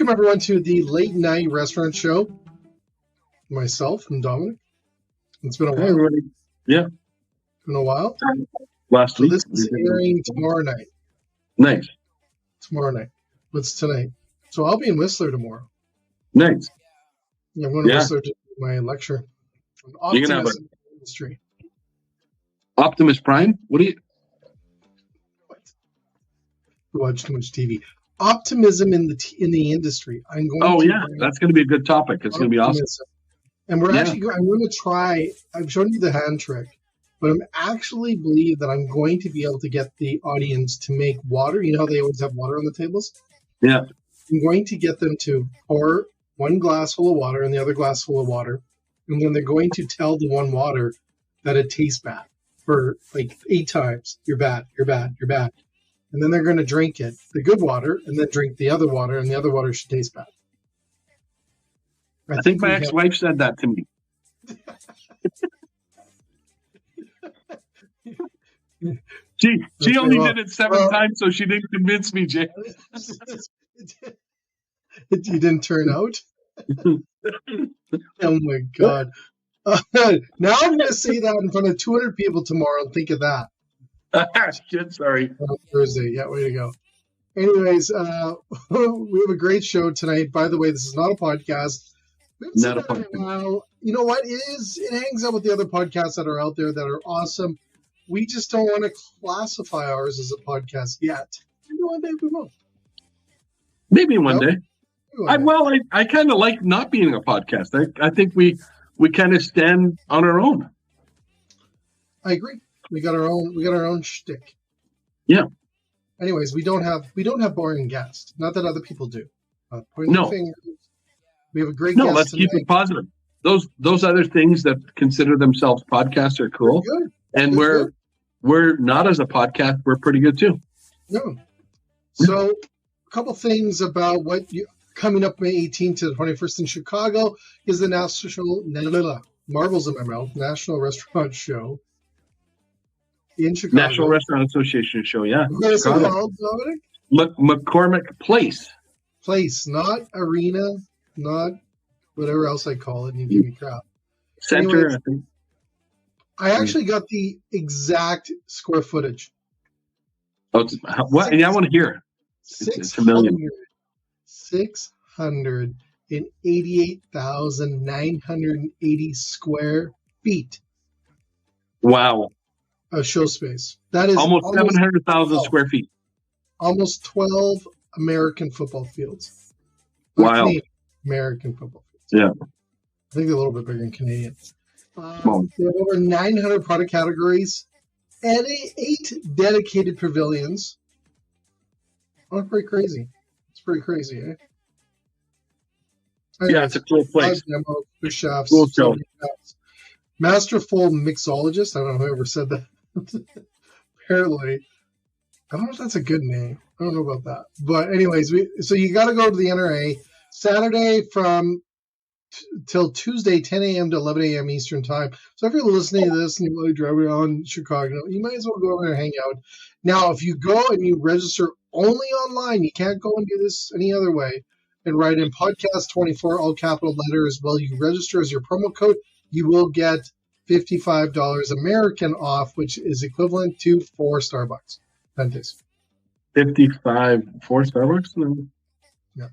Welcome, everyone, to the Late Night Restaurant Show. Myself and Dominic. It's been a while. Hey, everybody. Yeah. It's been a while. Last week. This is airing tomorrow night. Nice. Tomorrow night. What's tonight? So I'll be in Whistler tomorrow. Nice. I'm going to Whistler to do my lecture on You're gonna have optimism in the industry. Optimus Prime? What do you... What? You watch too much TV. Optimism in the industry. I'm going. Oh, to yeah. That's going to be a good topic. It's going to be awesome. And we're actually. I'm going to try. I've shown you the hand trick, but I'm actually believe that I'm going to be able to get the audience to make water. You know how they always have water on the tables? Yeah. I'm going to get them to pour one glass full of water and the other glass full of water, and then they're going to tell the one water that it tastes bad for like 8 times. You're bad. You're bad. You're bad. And then they're going to drink it, the good water, and then drink the other water, and the other water should taste bad. I think my ex-wife said that to me. She only did it 7 times, so she didn't convince me, Jay. You didn't turn out? Oh, my God. Now I'm going to say that in front of 200 people tomorrow and think of that. Shit, sorry. Thursday. Yeah, way to go. Anyways, we have a great show tonight. By the way, this is not a podcast. Not a podcast. You know what? It hangs out with the other podcasts that are out there that are awesome. We just don't want to classify ours as a podcast yet. Maybe one day we will. Maybe one day. I kind of like not being a podcast. I think we kind of stand on our own. I agree. We got our own shtick. Yeah. Anyways, we don't have boring guests. Not that other people do. No. Fingers. We have a great guest. No, let's keep it positive. Those other things that consider themselves podcasts are cool. Good. And we're not as a podcast. We're pretty good too. No. So a couple things about coming up May 18th to the 21st in Chicago is the Marbles in my mouth, National Restaurant Show. In Chicago. National Restaurant Association show, yeah. What is it called, Dominic? McCormick Place. Place, not arena, not whatever else I call it, and you give me crap. Center, anyways, I think. I actually got the exact square footage. Oh, what? I want to hear. It's a million. 688,980 square feet. Wow. Of show space. That is almost 700,000 square feet. Almost 12 American football fields. Wow. American football fields. Yeah. I think they're a little bit bigger than Canadian. They have over 900 product categories and 8 dedicated pavilions. Oh, pretty crazy. It's pretty crazy, eh? Yeah, it's a cool place. Demo, chefs, cool show. Masterful mixologist. I don't know whoever said that. Apparently. I don't know if that's a good name. I don't know about that. But anyways, so you got to go to the NRA Saturday from till Tuesday, 10 a.m. to 11 a.m. Eastern time. So if you're listening to this and you're driving around Chicago, you might as well go over there and hang out. Now, if you go and you register only online, you can't go and do this any other way, and write in podcast 24, all capital letters, while you register as your promo code, you will get $55 American off, which is equivalent to 4 Starbucks. Fantastic. 55 4 Starbucks?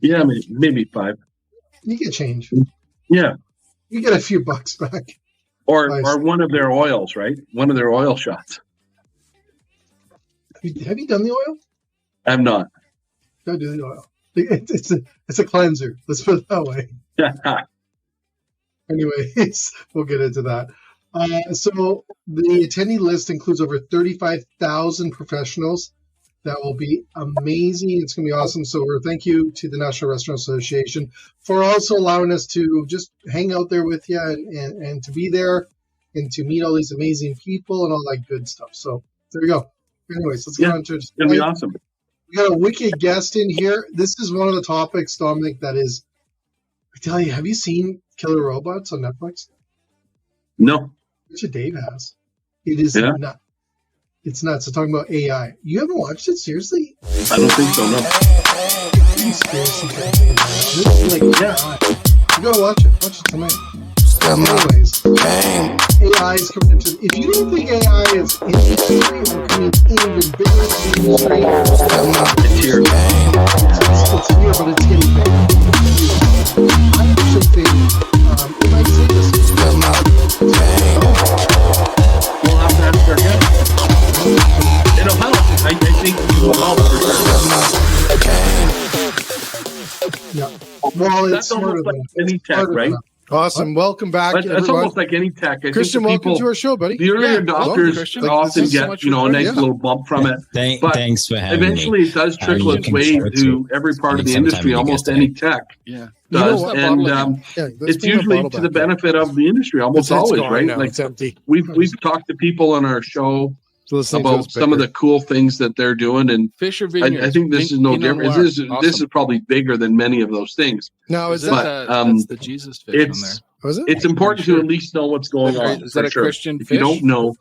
Yeah, maybe 5. You get change. Yeah. You get a few bucks back. Or one of their oils, right? One of their oil shots. Have you done the oil? I have not. Go do the oil. It's a cleanser. Let's put it that way. Anyways, we'll get into that. So the attendee list includes over 35,000 professionals. That will be amazing. It's going to be awesome. So thank you to the National Restaurant Association for also allowing us to just hang out there with you and to be there and to meet all these amazing people and all that good stuff. So there you go. Anyways, let's get on to it. It's going to be awesome. We got a wicked guest in here. This is one of the topics, Dominic, that is, I tell you, have you seen Killer Robots on Netflix? No. Which Dave has. It is nuts. It's nuts. They're talking about AI. You haven't watched it? Seriously? I don't think so, no. Conspiracy You gotta watch it. Watch it tonight. Anyways, AI is coming into. If you don't think AI is in the industry or coming even bigger in the industry, It's here. it's here, but it's getting bigger. I actually think it might take us. We'll have to ask our guest. It'll help. I think it will help for sure. Yeah. Well, That's almost like any tech, right? Awesome. Welcome back. That's almost like any tech. Christian, welcome to our show, buddy. The early adopters often get, a nice little bump from it. Thanks for having me. Eventually, it does trickle its way to every part of the industry, almost any tech does. And it's usually to the benefit of the industry, almost always, right? Like it's empty. We've talked to people on our show about some of the cool things that they're doing, and Fisher I think this is no different. This is probably bigger than many of those things. Now, is that that's the Jesus fish on there? It's important to at least know what's going on. Is that a Christian If fish? you don't know,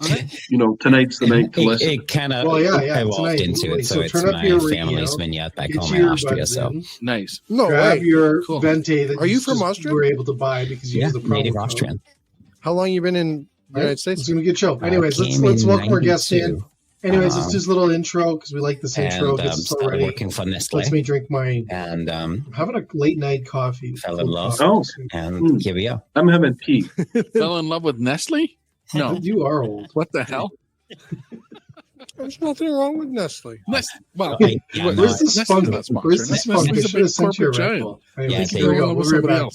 tonight's the night to listen. It kind of, I walked into it, so it's turn up my your family's vineyard back home in Austria. So nice. No grab way. your Cool. Vente that Are you from Austria? You were able to buy because you used the promo native code. Austrian. How long you been in the United States? It's gonna be a good show. Anyways, let's Came in welcome our guests in. 92, Anyways, let's do this little intro because we like this intro. and This is started already. working for Lets Nestle, me drink my. and I'm having a late night coffee. fell in love. Oh. And here we are. I'm having tea. Fell in love with Nestle? No. You are old. What the hell? There's nothing wrong with Nestle. Well, Where's the spunk? Nestle's not Where's the sponsored. spunk? I Nestle's a should have big sent you a corporate Red giant. Bull. Yeah, Anyways, they here we do. go. We'll be right back.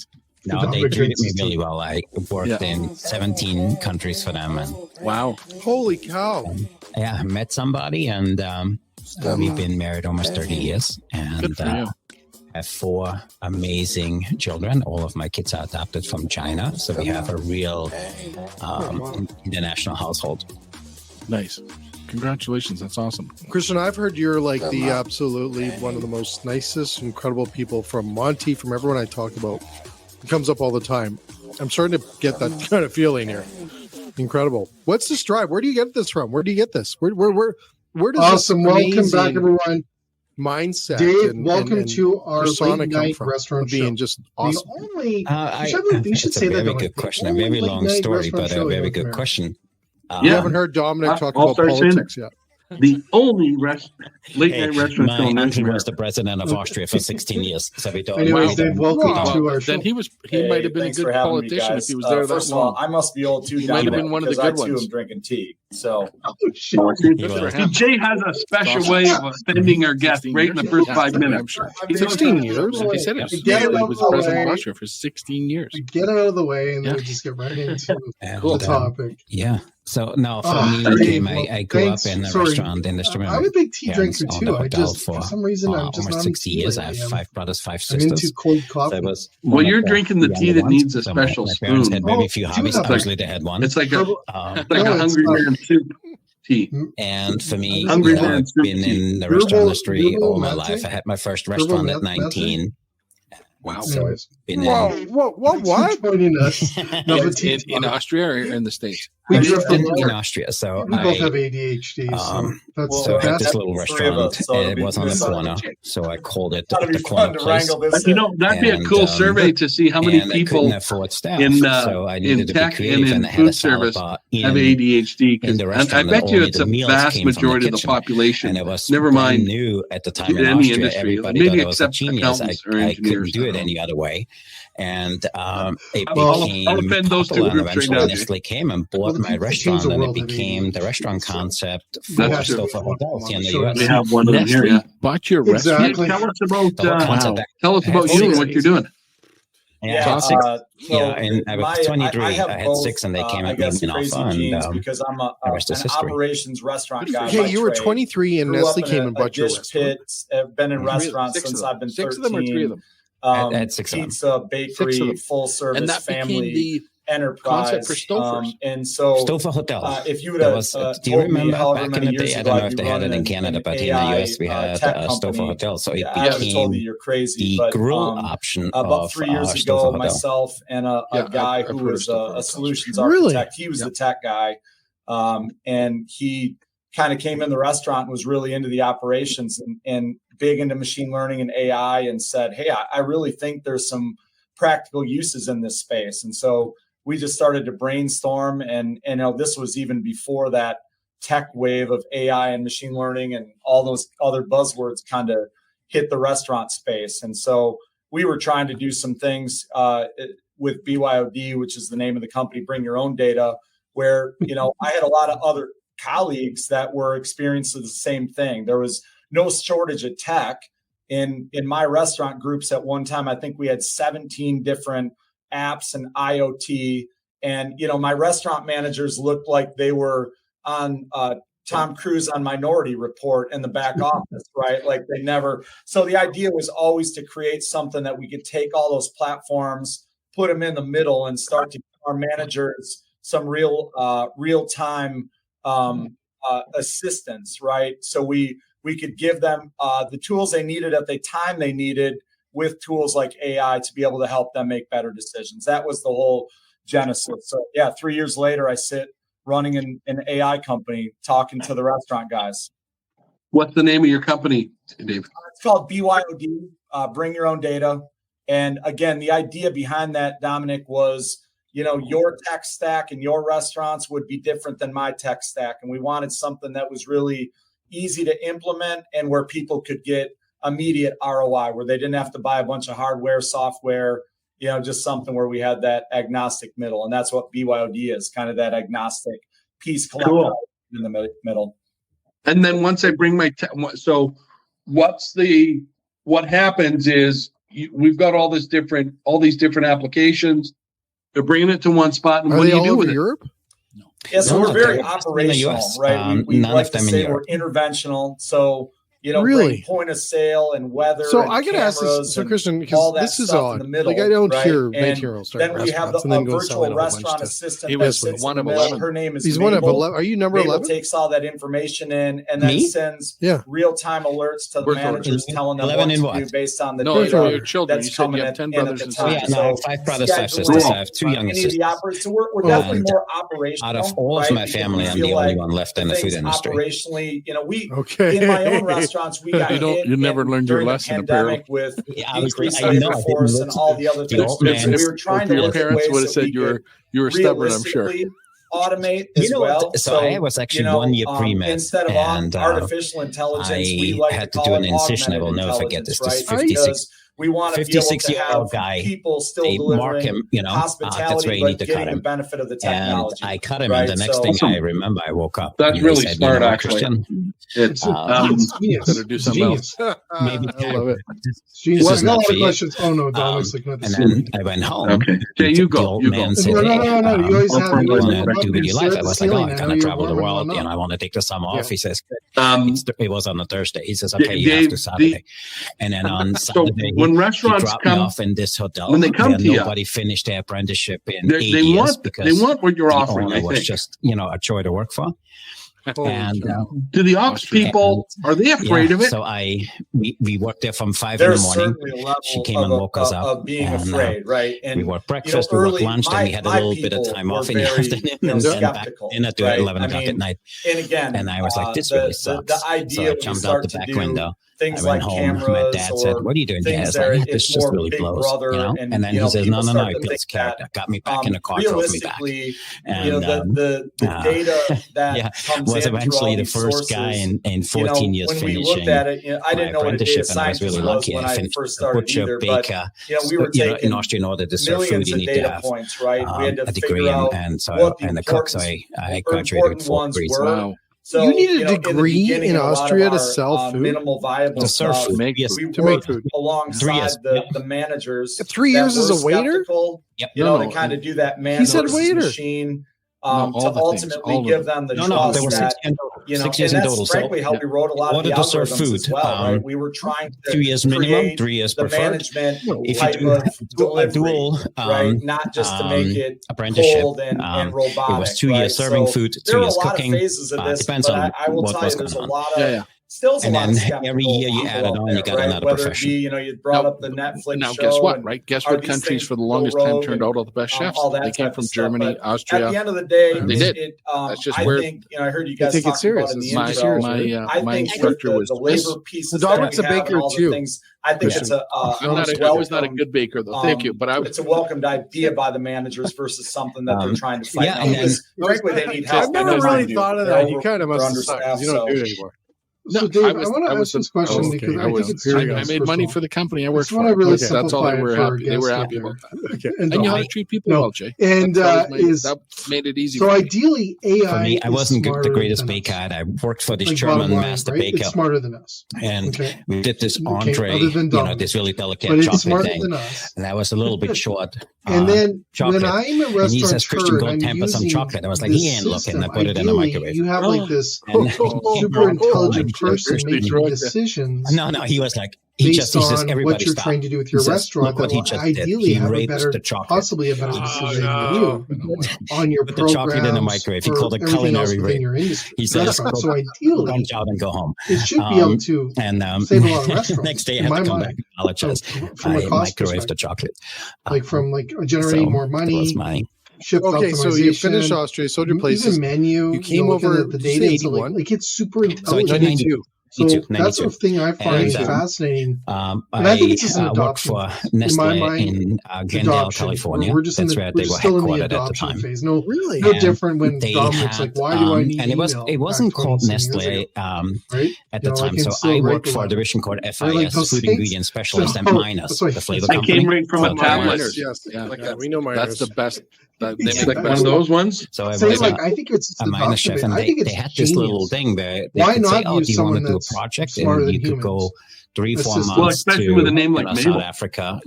No, Don't they forget treated me to really Steve. well. I worked in 17 countries for them, and Wow. Holy cow. I met somebody, and we've been married almost 30 years, and Good for you. have 4 amazing children. All of my kids are adopted from China, so we have a real international household. Nice. Congratulations. That's awesome. Christian, I've heard you're like the absolutely one of the most nicest, incredible people from Monty, from everyone I talk about. It comes up all the time. I'm starting to get that kind of feeling here. Incredible. What's this drive? Where do you get this from? Where do you get this? Where does Awesome. this Welcome back, amazing everyone. mindset? Dave, and welcome to our persona late come night from? restaurant Being show. just awesome. The only you should It's say a that. very good question. A very long story, but a very good question. You haven't heard Dominic talk I'll about start saying politics yet. The only late night restaurant show in My North uncle was America. the president of Austria for 16 years. So we don't. Anyways, Dave, welcome Wow. to our show. Then he might have been a thanks good for having me, politician guys. if he was there that First of all, long. I must be old too. He might have been one of the because good I too ones. am drinking tea. So Oh, shit. Good for him. Jay has a special way of offending our guests right in the first 5 I'm minutes. sure. 16 years? He said it. Get it He out was of the president of way. Austria for 16 years. We get it out of the way and then Yeah. we just get right into And, the topic. Yeah. So no, for Oh, me, Dave, I grew thanks. up in the Sorry. restaurant industry. I'm a big tea Parents drinker owned too. a I hotel just for for some reason I'm just almost not 60 into years. it. I have 5 brothers, 5 I'm into sisters. cold So coffee. it was Well, one you're of the drinking the tea younger that needs a ones. So my special parents spoon. had very Oh, few do hobbies. have that. Usually they had one. It's like a Turbo- Um, like No, a it's hungry not. man soup tea. and for me, Hungry I've man soup been tea. in the Turbo- restaurant industry Turbo all my Mate? life. I had my first Turbo restaurant at Mate? 19. Wow. So Anyways. been Whoa, in, what? Thanks for joining us. No, but In Austria or in the States? we I drift lived apart. in Austria. So We both have I ADHD, so that's so I had that's this little three of restaurant. us, so it'll It be was on the good. corner, so I called it that'll the be corner fun to place. wrangle this. That'd be a And, cool survey to see how many And I people couldn't afford staff, in, so I needed to be tech and creative, in and I had a food salad service bar have in ADHD. in the And I restaurant, bet and you only it's the a meals vast came from the majority of the kitchen. population. And it was Never brand mind new at the time in any Austria. industry. Everybody Maybe thought I was a except genius. accountants or I engineers. couldn't do it any other way. And it I'll became offend those two popular, and groups right eventually now, Nestle came and bought Well, the my people change restaurant, the and it world in became the ADHD, restaurant so concept for That's true. Stouffer hotels here in the Sure. US. We have one of them here. Nestle Yeah. bought your restaurant? Exactly. Tell us about The whole concept. Wow. tell us about you and what you're doing. Yeah, Yeah, six. so Yeah, and I was 23. I have had both, 6, and they came I at me guess, an crazy offer, genes and because I'm the rest is an history. operations restaurant guy. Hey, by you were trade. 23 and Grew up Nestle in came a and bought your dish restaurant. pit. I've been in restaurants Six since of them. I've been 6 13. of them or 3 of them? I had 6 of them. Pizza, Six of bakery, them. full service, And that family became the enterprise. concept for Stouffer's. And so Stouffer Hotels. if you would There have was, do you told me remember however back in many the years day? I ago don't know I'd if be they had it in running Canada, an but in the AI, US we had tech Stouffer company, Hotel. So it I would have told me became you're crazy. the But grill option about of 3 years Stouffer ago, Hotel. myself and a guy I've who heard of was Stouffer a Hotels. solutions Really? architect. He was Yep. the tech guy, and he kind of came in the restaurant and was really into the operations. And big into machine learning and AI and said, hey, I really think there's some practical uses in this space. And so we just started to brainstorm, and this was even before that tech wave of AI and machine learning and all those other buzzwords kind of hit the restaurant space. And so we were trying to do some things with BYOD, which is the name of the company, Bring Your Own Data, where, I had a lot of other colleagues that were experiencing the same thing. There was no shortage of tech in my restaurant groups. At one time, I think we had 17 different apps and IoT. And, my restaurant managers looked like they were on Tom Cruise on Minority Report in the back office, right? Like they never. So the idea was always to create something that we could take all those platforms, put them in the middle, and start to give our managers some real-time assistance, right? So we could give them the tools they needed at the time they needed, with tools like AI to be able to help them make better decisions. That was the whole genesis. So 3 years later, I sit running an AI company, talking to the restaurant guys. What's the name of your company, Dave? It's called BYOD, Bring Your Own Data. And again, the idea behind that, Dominic, was, your tech stack and your restaurants would be different than my tech stack. And we wanted something that was really easy to implement and where people could get immediate ROI, where they didn't have to buy a bunch of hardware, software, just something where we had that agnostic middle. And that's what BYOD is, kind of that agnostic piece collector in the middle. And then once I bring my so what happens is we've got all these different applications. They're bringing it to one spot, and what do you do with it? Europe? No. Yeah, so we're very operational, right? We like to say we're interventional. So really, point of sale and weather. So I got to ask this, so Christian, because this is odd. Like I don't hear Maintainers start then we have the virtual restaurant assistant. He was one of 11. Her name is He's Mabel. One of 11. Are you number 11? Mabel takes all that information in and then sends real-time alerts to the managers, telling them what to do based on the data your children. that's coming in 10 at the time. Yeah, no, 5 brothers, 5 sisters. I have 2 young sisters. So we're definitely more operational. Out of all of my family, I'm the only one left in the food industry. Operationally, in my own restaurants, we got you never learned your lesson, apparently. With increased labor force and all the other things. We were trying to your look at parents ways would have said you were stubborn, I'm sure. Automate as well. So I was actually 1 year pre-med, instead of and artificial intelligence, we like had to do call an it incision. I will augmented never forget this. This intelligence, 56. We want to be able to have guy, people still they delivering mark him, hospitality, that's where you need but to cut getting him. the benefit of the technology. And I cut him, and the next thing I remember, I woke up. That's really smart, actually. Christian, it's better do something else. Maybe I love it. Genius. Was I got a not lot for of you. questions. Oh no, Dominic's looking at the And ceiling. then I went home. Okay. Yeah, you go. The old You man go. said, No, you always I'll have. turn You it always on. have "What do you do with your life?" I was like, "Oh, I'm going to travel the world, I want to take the summer off." He says, it was on a Thursday. He says, "Okay, you have to Saturday." And then on Saturday, when restaurants he dropped me come off in this hotel, when they come to nobody finished their apprenticeship in 8 they years want because they want what you're the offering. owner I was think. just a chore to work for. And Do the ops people are they afraid of it? So we worked there from 5 There's in the morning. certainly a level She came and woke us up. Of being and, afraid, right? And we worked breakfast, we worked lunch, then we had a little bit of time off in the afternoon, and then back dinner to 11 o'clock at night. And again, and I was like, this really sucks. The idea so I jumped out the back window. Things I went like home. cameras, My dad said, "What are you doing here?" I was like, "This just really blows." And then he says, "No, he plays character." Got me back in the car, drove me back. And the data that comes was in eventually the through all first these guy sources, in 14 years when finishing. we looked at it, I didn't know what a data and I was really lucky. when I I finished first started butcher, either, baker. But we were taking in Austria, in order to serve food, you need to have points, right? We had to a degree figure out and so what and the cook. So I graduated with 4 degrees. Wow. So, you need a degree in Austria to sell food? Minimal viable to serve food. We to worked make food. alongside the managers. 3 years as a waiter? Yep. To kind of do that man versus machine. To ultimately give them the trust there were that, 6 years in total. Frankly, how we wrote a lot of the to serve algorithms food, as well, right? We were trying to 2 years minimum, 3 years the preferred. management If type you of do a delivery, dual, right? Not just to make it apprenticeship, cold and robotic. it was 2 years serving food, 2 there are years a lot cooking. of phases of this, Depends but on I will what tell was you, there's a going on. lot of Still, and then every year you add it on, you got another profession. You brought up the Netflix now, show. guess what? Right? Guess what countries for the longest time turned out all the best chefs? They came from Germany, Austria. At the end of the day, they did. That's just where. I heard you guys talking about in the intro. My instructor was the labor piece. Dominic's a baker too. I think it's I was not a good baker though. Thank you, but it's a welcomed idea by the managers versus something that they're trying to fight. Frankly, they need help. I've never really thought of that. You kind of must have sucked. You don't do it anymore. So, Dave, I want to ask this question because I think it's I made money for the company I worked for. Really that's all they were happy. They were happy about that. Okay. And you know how to treat people well, Jay. And that made it easy. So ideally, AI. For me, I wasn't the greatest baker. I worked for this German master baker. It's smarter than us. And we did this entree, this really delicate chocolate thing. And I was a little bit short. And then when I'm a restaurateur, and he says, Christian, go temper some chocolate. I was like, he ain't looking. I put it in the microwave. You have like this super intelligent person making decisions. No, he was like, based on what you're trying to do with your restaurant, that will ideally have possibly a better decision than you on your put the chocolate in the microwave. He called it culinary rape. He says, so ideally, lunch out and go home. It should be able to save a lot of restaurants. Next day, I have to come back and apologize. I microwaved the chocolate. From generating more money. Okay, so you finished Austria, sold your places. Menu. You came over the data. 81. Like it's super intelligent. 92. So that's the thing I find fascinating. And I think it's just an adoption. I worked for Nestle in Glendale, California. We're just where they were headquartered at the time. Phase. No different when Dominic's like, why do I need and it wasn't called Nestle at the time. So I worked for a division called FIS, Food Ingredient Specialist, and Minus, the flavor company. I came right from a tablet. Yes, we know Minus. That's the best. They make one of those ones. So I was I think it's a Minus chef, and they had this little thing there. They could say, "Oh, do you want to do a project?" And you could go 3-4 months especially with a name like Mabel. South Africa,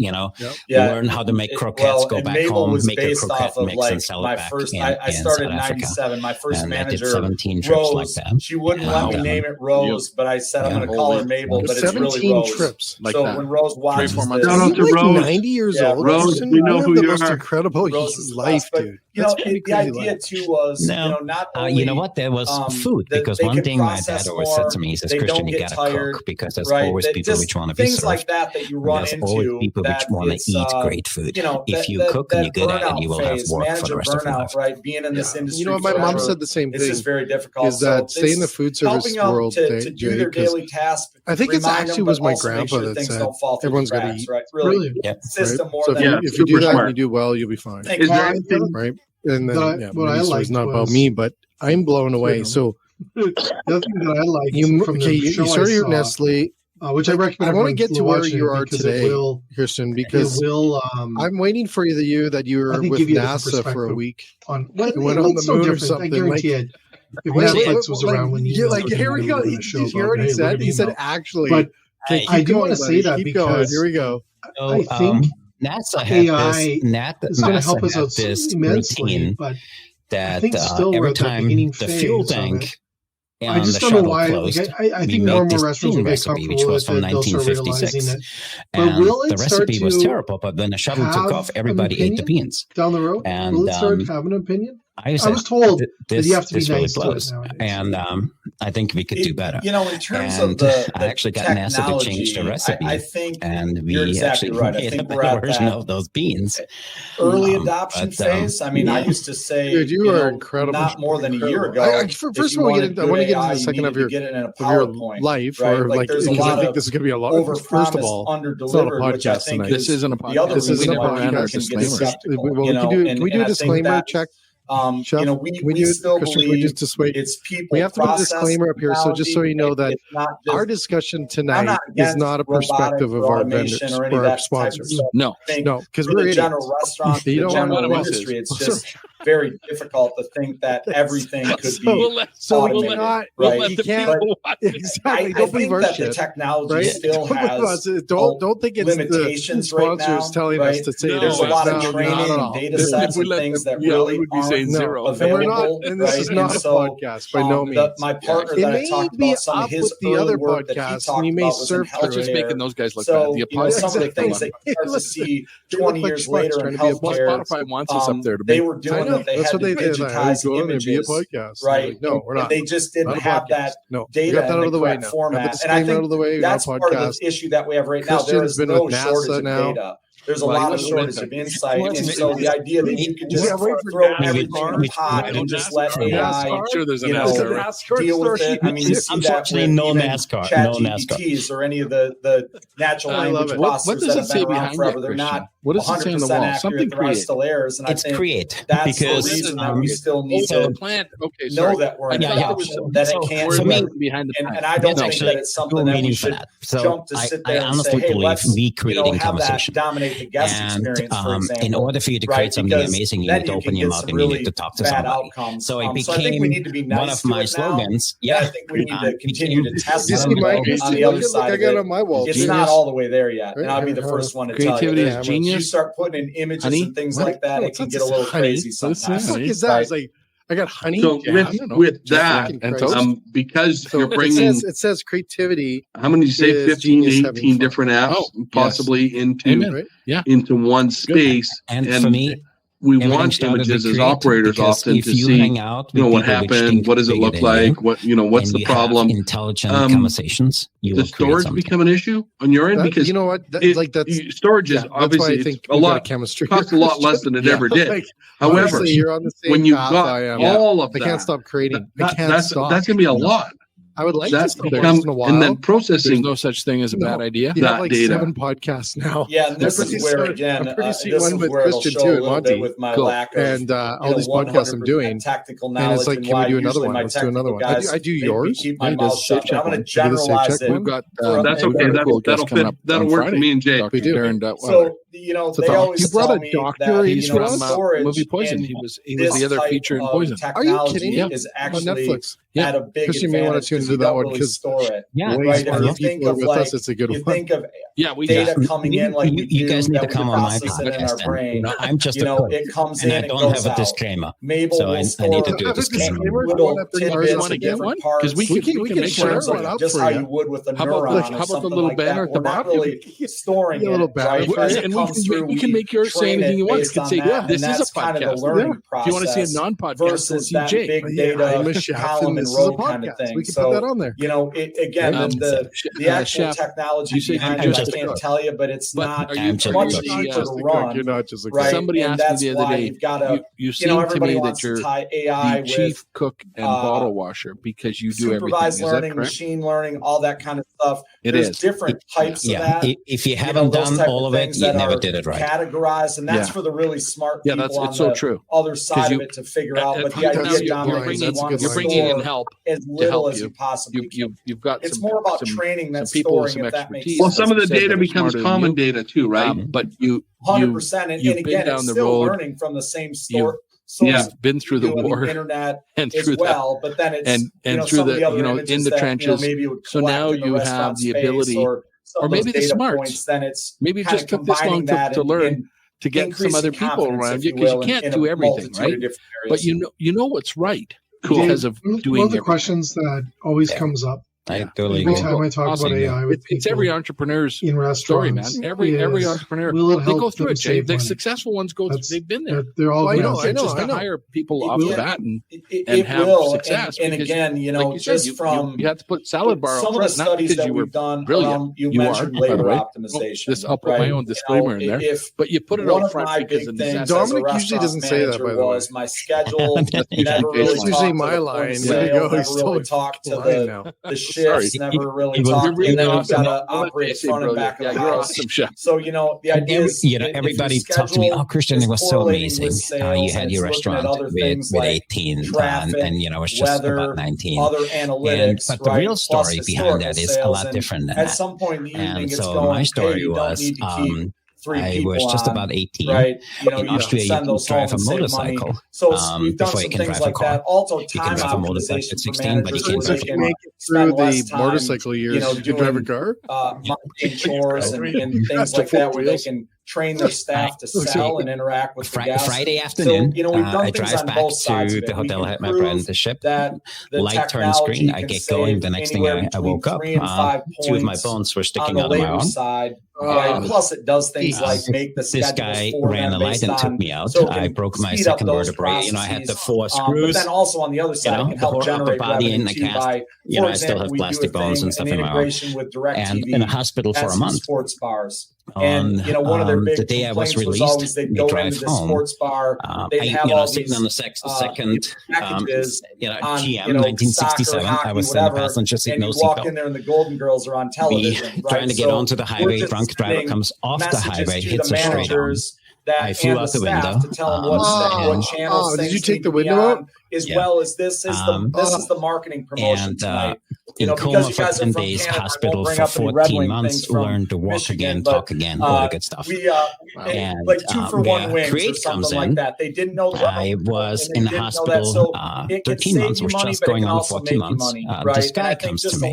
learn how to make croquettes, go back home, make a croquette mix, and sell it back I started in 97. My first manager, 17 trips Rose, like that. she wouldn't let me name it Rose, but I said I'm going to call her Mabel, but it's really Rose. 17 trips. Like so when Rose watches this, Rose. 90 years old. Rose, we know who you are. Incredible life, dude. The idea too was, not only, you know what? There was food, because one thing my dad always said to me, he says, Christian, you got to cook, because there's always people which want to be served. Like that you run there's into. Always people which want to eat great food. If you cook and you're good at it, you will have work for the rest of your life. Right, being in this industry. You know what? My mom said the same thing. It's just very difficult. Is that stay in the food service world to do their daily tasks? I think it's actually was my grandpa that said everyone's going to eat. Right, really. System more than if you do that and you do well, you'll be fine. Is there anything right? And then what I like is not about me, but I'm blown away. So the other thing that I like you started your Nestle. Which I recommend. I want to get to where you are today, Kirsten, because I'm waiting for you that you were with NASA for a week. You went on the moon or something. I guarantee it. If Netflix was around when you here we go. He already said. He said actually. But I do want to say that because here we go. I think NASA AI is going to help us out immensely, but I think still every time the fuel tank I just don't know why. I think more and more restaurants will get comfortable with it. They'll start realizing it. But will it the recipe was terrible, but when the shuttle took off, everybody ate the beans. Down the road? And, will it start having an opinion? I was told that you have to be nice to it nowadays. And I think we could do better. In terms of the I actually got NASA to change the recipe. I think and we you're exactly actually right. made I think a we're at version that of those beans. Early adoption phase. I mean, I used to say, dude, you are incredible. Not more than a year ago. First of all, I want to get into the second of your life, or like because I think this is going to be a lot. First of all, it's not a podcast tonight. This isn't a podcast. This isn't a podcast. Can we do a disclaimer check? We still believe it's people. We have to put a disclaimer up here, so just so you know that our discussion tonight is not a perspective of our vendors or our sponsors. No, because we're the general restaurant, the general industry. It's just very difficult to think that everything could be automated. You can't exactly. Don't believe our shit. The technology still has don't think it's limitations the sponsors telling us to say there's a lot of training and data sets and things that really aren't available. And this is not a podcast by no means. My partner that I talked about some of his other work that he talked about was in Let's just making those guys look so, bad. Some of the things that you start to see 20 years later in healthcare, Spotify wants us up there to they were doing that they had to digitize images, right? Like, no, we're not. They just didn't have that data in the correct format. And I think that's part of the issue that we have right now. There is no shortage of data. There's a lot of shortage of insight, and so the idea that you can just throw everything in a pot and just let AI, deal with it. I mean, you see that with even ChatGPTs or any of the natural language processors that have been around forever. They're not 100% accurate. There are still errors, and I think that's the reason that we still need to know that we're in that it can't be behind the and I don't think that it's something that we should jump to sit there and say, hey, let's have that dominate the guest experience, for example. In order for you to create something amazing, you need to open your mouth and you need to talk to somebody. So it became one of my slogans. I think we need to continue to test it on the other side of it. It's not all the way there yet, and I'll be the first one to tell you. Creativity is genius. You start putting in images and things like that, it can get a little crazy sometimes. What is that? It's like, I got honey. So with that, because you're bringing, it says creativity. How many you say 15 to 18 different apps possibly into one space? And for me, we want images as operators often to see, what happened, what does it look like, what's the problem. Intelligent conversations. Does storage become an issue on your end? Because storage is obviously it's a lot chemistry. Costs a lot less than it ever did. However, when you've got all of that, I can't stop creating. That's going to be a lot. I would like to once in a while. And then processing. There's no such thing as a bad idea. You have like 7 podcasts now. Yeah, and this is where, again, this is where Christian too and Monty. With my lack of, and all these podcasts I'm doing. Technical knowledge. And it's like, can we do another one? Let's do another one. I do yours. Keep my mouth shut. I'm going to generalize it. That's okay. That'll work for me and Jay. We do. So, they always tell me that storage movie Poison. He was the other feature in Poison. Are you kidding? Is actually Netflix. At a big advantage. You may want to tune into that one because store it. Right? If you think of like, it's a good one. Think of data coming in like you guys need to come on my podcast. I'm just a cook, it comes and in I don't have a disclaimer. Mabel so I need to do a disclaimer. You want to get one? Because we can share one out just how you would with a neuron. How about the little banner at the bottom? Really storing a little banner, and we can make yours say anything you want. You can say, "Yeah, this is a podcast." If you want to see a non-podcast, versus that big data column and row kind of thing. We can put that on there. The actual technology behind it, I can't tell you, but it's not much cheaper to run. You're not just right. Somebody asked me the other day, you seem to me that you're the chief cook and bottle washer because you do everything. Supervised learning, machine learning, all that kind of stuff. There's different types of that. If you haven't done all of it, you never did it right. Categorized, and that's for the really smart people on the other side of it to figure out. But the idea, you're bringing in help as little as you possibly can. You've got it's more about training than storing, if that makes sense. Well, some of the data becomes common data too, right? But you 100%, and again, it's still learning from the same source. Been through the war, internet and through but then it's and through the in the trenches. So now you have the ability, or maybe the smarts. Then it's maybe just took this long to learn to get some other people around you because you can't do everything, right? But you know what's right because of doing. One of the questions that always comes up. Every time I talk about AI with people, it's every entrepreneur's in story, man. Every entrepreneur, they go through it, Jay. The successful ones go through. They've been there. They're all. I know. Just to hire people off the bat and have success. And again, like just from you have to put salad bar some of the studies that we've done. Brilliant. You mentioned labor optimization. I'll put my own disclaimer in there, but you put it out front because of the Dominic usually doesn't say that. By the way, my schedule. It's usually my line. Never talk to the shifts, never really talk, and then we've got to operate front and back of the house. So, the idea is, everybody talked to me, oh, Christian, it was so amazing. You had your restaurant with 18 and was just about 19. Other analytics, but the real story behind that is a lot different than that. At some point in the evening, it's so going, my story was, I was just about 18. Right. In Austria, you can drive a motorcycle before you can drive a car. Also, you can drive a motorcycle at 16, but you can't drive a car. Through the motorcycle years, you can drive a car? Chores and things like that where they can train their staff to sell and interact with the guests. Friday afternoon, so, we've done I drive back to the hotel, had my apprenticeship. Light turns green, I get going. The next thing I woke up, 2 of my bones were sticking out of my arm. Right. Plus, it does things like make the this guy ran a light and took me out. So I broke my second vertebrae. I had the 4 screws. But then also on the other side, it can help generate body in revenue the too cast. by, For example, I still have plastic bones and stuff in my arm. With direct and TV in a hospital for a month. Sports bars. And one of their big the day I was released, always they'd go into the sports bar. They'd have all sitting these on the second packages on, GM 1967. Soccer, I was in the passenger seat, no seatbelt. You walk seatbelt. in there and the Golden Girls are on television. Trying to get onto the highway, drunk driver comes off the highway, hits a straight on. I flew out the window. To tell them what channels did you take the window out? As well as this is the marketing promotion tonight. In coma for 10 days, hospital for 14 months, learned to walk again, talk again, all the good stuff. And like 2-for-1 wings Create or something comes like in. that. They didn't know. I was in the hospital 13 months, was just going on 14 months. This guy comes to me.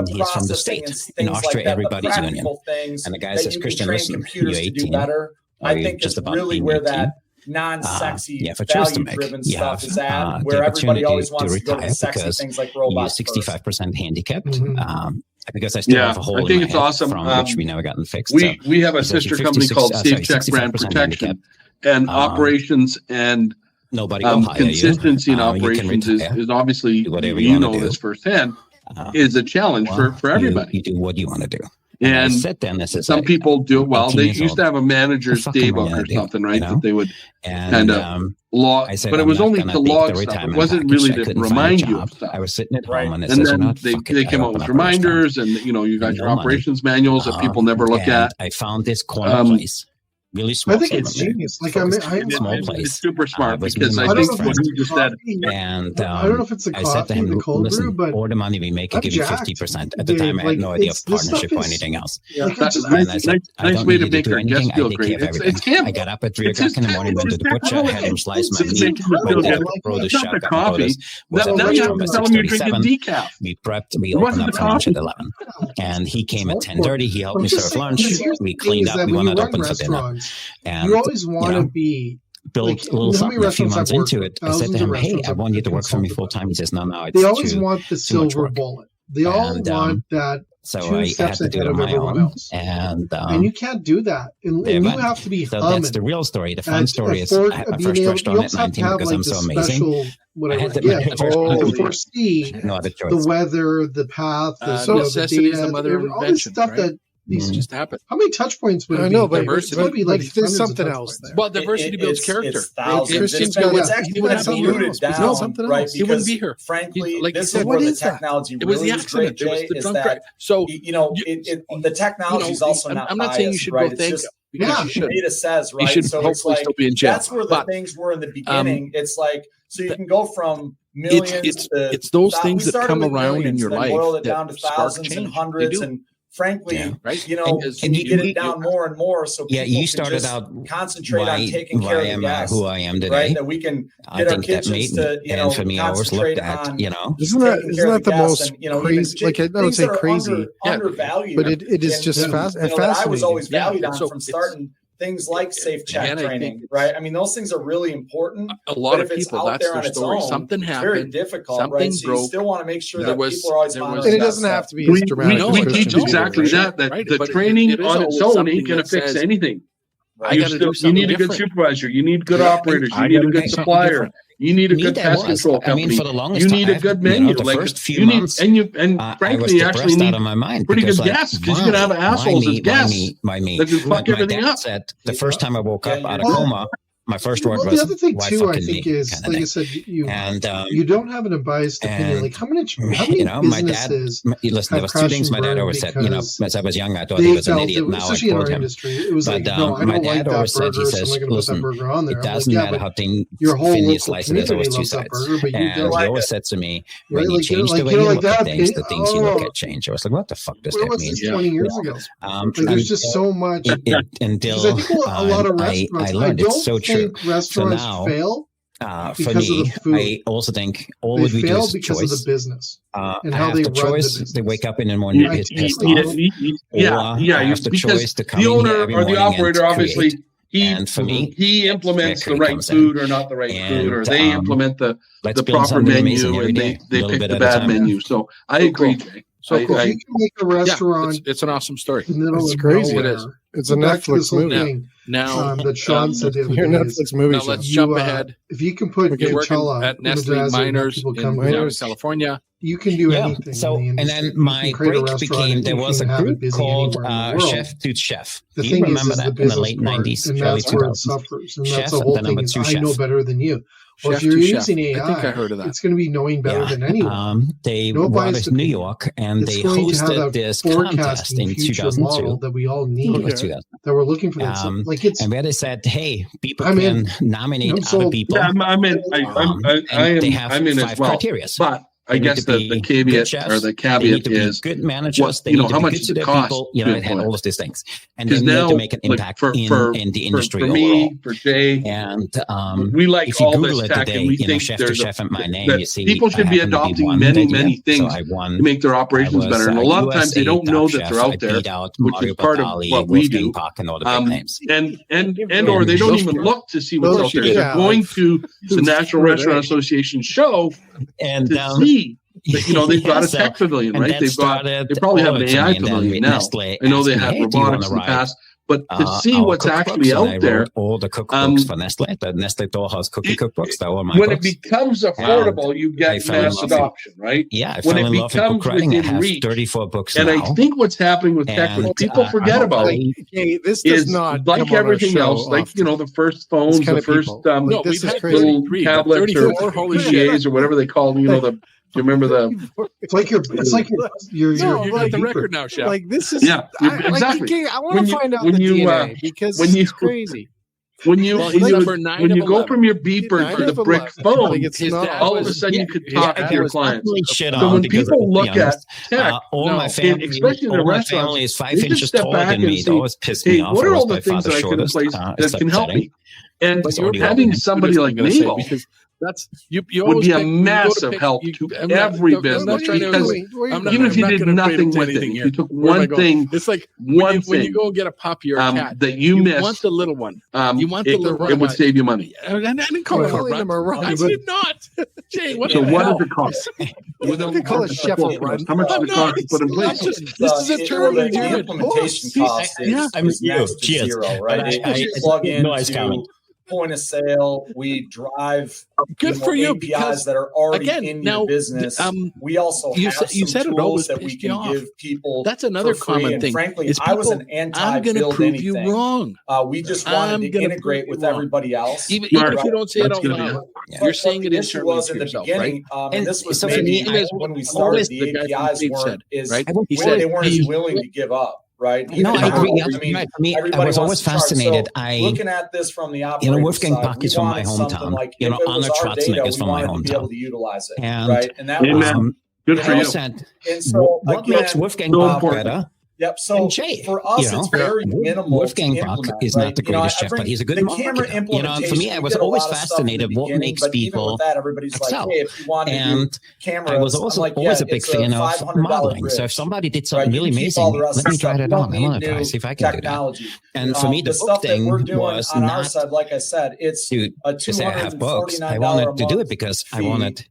He's from the state in Austria, everybody's union. And the guy says, Christian, listen, you're 18. I think it's really where that non-sexy, value-driven stuff is at, where everybody always wants to go to sexy things like robots. You're 65% handicapped. Because I still have a hole in my head awesome. from which we never gotten fixed. We have a sister company called Safe Check Brand Protection, and operations and nobody will hire consistency in operations is obviously, you know this firsthand, is a challenge for everybody. You do what you want to do. And some people do it well. They used to have a manager's daybook or something, right? That they would kind of log, but it was only to log stuff. It wasn't really to remind you of stuff. I was sitting at home, and then they came out with reminders, and you got your operations manuals that people never look at. I found this corner place. Really small. I think it's genius. Like it's super smart because I think what you just said. And I don't know if it's a coffee, the cold brew, but all the money we make, I give you 50%. At the time, I had no idea of partnership or anything else. That's a nice way to make our guests feel great. It's him. I got up at 3 o'clock in the morning, went to the butcher, had him slice my meat, went there, throw the shop, coffee. Now you have to tell him you're drinking decaf. We prepped. We opened up for lunch at 11, and he came at 10:30. He helped me serve lunch. We cleaned up. We were not open for dinner. And you always want to be built a little something. A few months into it, I said to him, "Hey, I want you to work for me full time." He says, "No, it's they always want the silver bullet. They all want that." So I had to do it on my own, and you can't do that. And you have to be. So that's the real story. The fun story is I had my first restaurant at 19 because I'm so amazing. I had to foresee the weather, the path, necessity is the mother of invention. Stuff that. These just happen. How many touch points would it be? I know, but it would be like there's something else there. Well, diversity builds character. Christian's it's actually been diluted down, right? He wouldn't be here. Frankly, this is where the technology really is great, Jay, is that, so, the technology is also not biased. I'm not saying you should go thank because you should. Data says, right? You should hopefully still be in jail. That's where the things were in the beginning. It's like, so you can go from millions to... It's those things that come around in your life boil it down to thousands and hundreds and... Frankly, and you get it down more and more, so people you started out concentrate on taking care of the guests, who I am today. Right? That we can get our kitchens to, and for me, I always looked at, isn't that the most crazy? Like I don't say crazy, undervalued, but it is just fascinating. I was always valued on from starting. Things like safe check training, right? I mean, those things are really important. A lot of people, that's their story. Something happened. It's very difficult, right? So you still want to make sure that people are always and it doesn't have to be we teach exactly that the training on its own ain't going to fix anything. You need a good supervisor. You need good operators. You need a good supplier. You need a good pest control company. I mean, for the longest you need a good menu. The like first few months, frankly, you actually need pretty good guests because you're gonna have assholes as guests that can fuck everything up. Said the first time I woke up out of coma, my first word was, the other thing why too, I fucking think, me? is like I said, you don't have an unbiased opinion. Like how many my dad, listen, there was two things my dad always said. As I was young, I thought he was an idiot. Now I quote him. It was but my dad always said, he says, listen, it doesn't matter how thin you slice it, there's always two sides. And he always said to me, when you change the way you look at things, the things you look at change. I was like, what the fuck does that mean? 20 years ago. There's just so much. Until a lot of restaurants, I learned it's so true. Restaurants fail for me. I also think all we do is because choice. of the business and how they run choice. The business. They wake up in the morning and pissed off. Because the owner or the operator obviously he implements the right food or not the right food, or they implement the proper menu and they pick the bad menu. So I agree, Jay. So cool. If you can make a restaurant, it's an awesome story. It's crazy. It is. It's a Netflix movie. Now that Sean said the other day. Netflix movie. Now let's jump ahead. If you can put Coachella at Nestle Miners in California, you can do anything. So, and then my break became, there was a group called Chef to Chef. Do you remember that in the late 90s, early 2000s? And that's the whole thing. I know better than you. Well, if you're using AI, I think I heard of that. It's going to be knowing better than anyone. They brought us to New York, and they hosted this contest in 2002 that we all need. That we're looking for. And where they said, "Hey, people can nominate other people." Yeah, I'm in as well. Criteria. But I guess the caveat or the caveat is good managers. They need to how be much good to their cost people. You know, it had all of these things, and they need to make an impact in the industry for overall. For Jay, and we like if you all Google this it tech, today, and we think Chef there's to Chef and my name. that you see, people should be adopting many things to make their operations better. And a lot of times they don't know that they're out there, which is part of what we do. And or they don't even look to see what's out there. They're going to the National Restaurant Association show and to see. But, they've got a tech pavilion, right? They probably have an AI pavilion now. I know they had robotics in the past, but to see what's actually out there, all the cookbooks for Nestle, the Nestle Dollhouse cookie cookbooks, that were my when books. It becomes affordable, you get mass adoption, right? Yeah, I when fell it in love becomes with writing, I have reach, 34 books and now. I think what's happening with tech, what people forget about, this does not like everything else, like the first phones, the first little tablets or PDAs or whatever they call them, do you remember It's like you're the record now, Chef. Like this is exactly. I want to find out the DNA because it's crazy. When you go from your beeper to the brick phone, all of a sudden you could talk to your clients. So when people look at tech, especially in the restaurants, is 5 inches taller than me. It always pissed me off. What are all the things that I can place that can help me? And having somebody like Mabel, because you would be a massive help to every business, because even if you did nothing with it, you took one thing. It's like when you go and get a puppy or a cat that you missed. Want the little one. You want the little one. It would save you money. I didn't call him a run. I did not. Jay, what so what does it cost? They call it chef a run. How much does it cost to put in place? This is a term. The implementation cost is next to zero, right? You plug into point of sale, we drive good for you APIs that are already in your business. We also have some tools that we can give people. That's another common thing. Frankly, I was an anti-build anything. You wrong. We just wanted to integrate with everybody else. Even if you don't say it out loud, you're saying it internally to yourself, right? And this was maybe when we started, the APIs weren't they weren't as willing to give up. Right? No, I agree. For me, I was always fascinated. Looking at this from the operator Wolfgang side, Bach is from my hometown. Like, Arnold Schwarzenegger is from my hometown. Be able to utilize it, and, right? And that was good for you. And so, what makes Wolfgang Bach better? Yep. So for us, it's very minimal. Wolfgang Bach is not the greatest chef, but he's a good marketer. For me, I was always fascinated what makes people excel. And I was also always a big fan of modeling. So if somebody did something really amazing, let me try it on. I want to try, see if I can do that. And for me, the book thing was not, like I said, it's a $249 I wanted to do it because I wanted to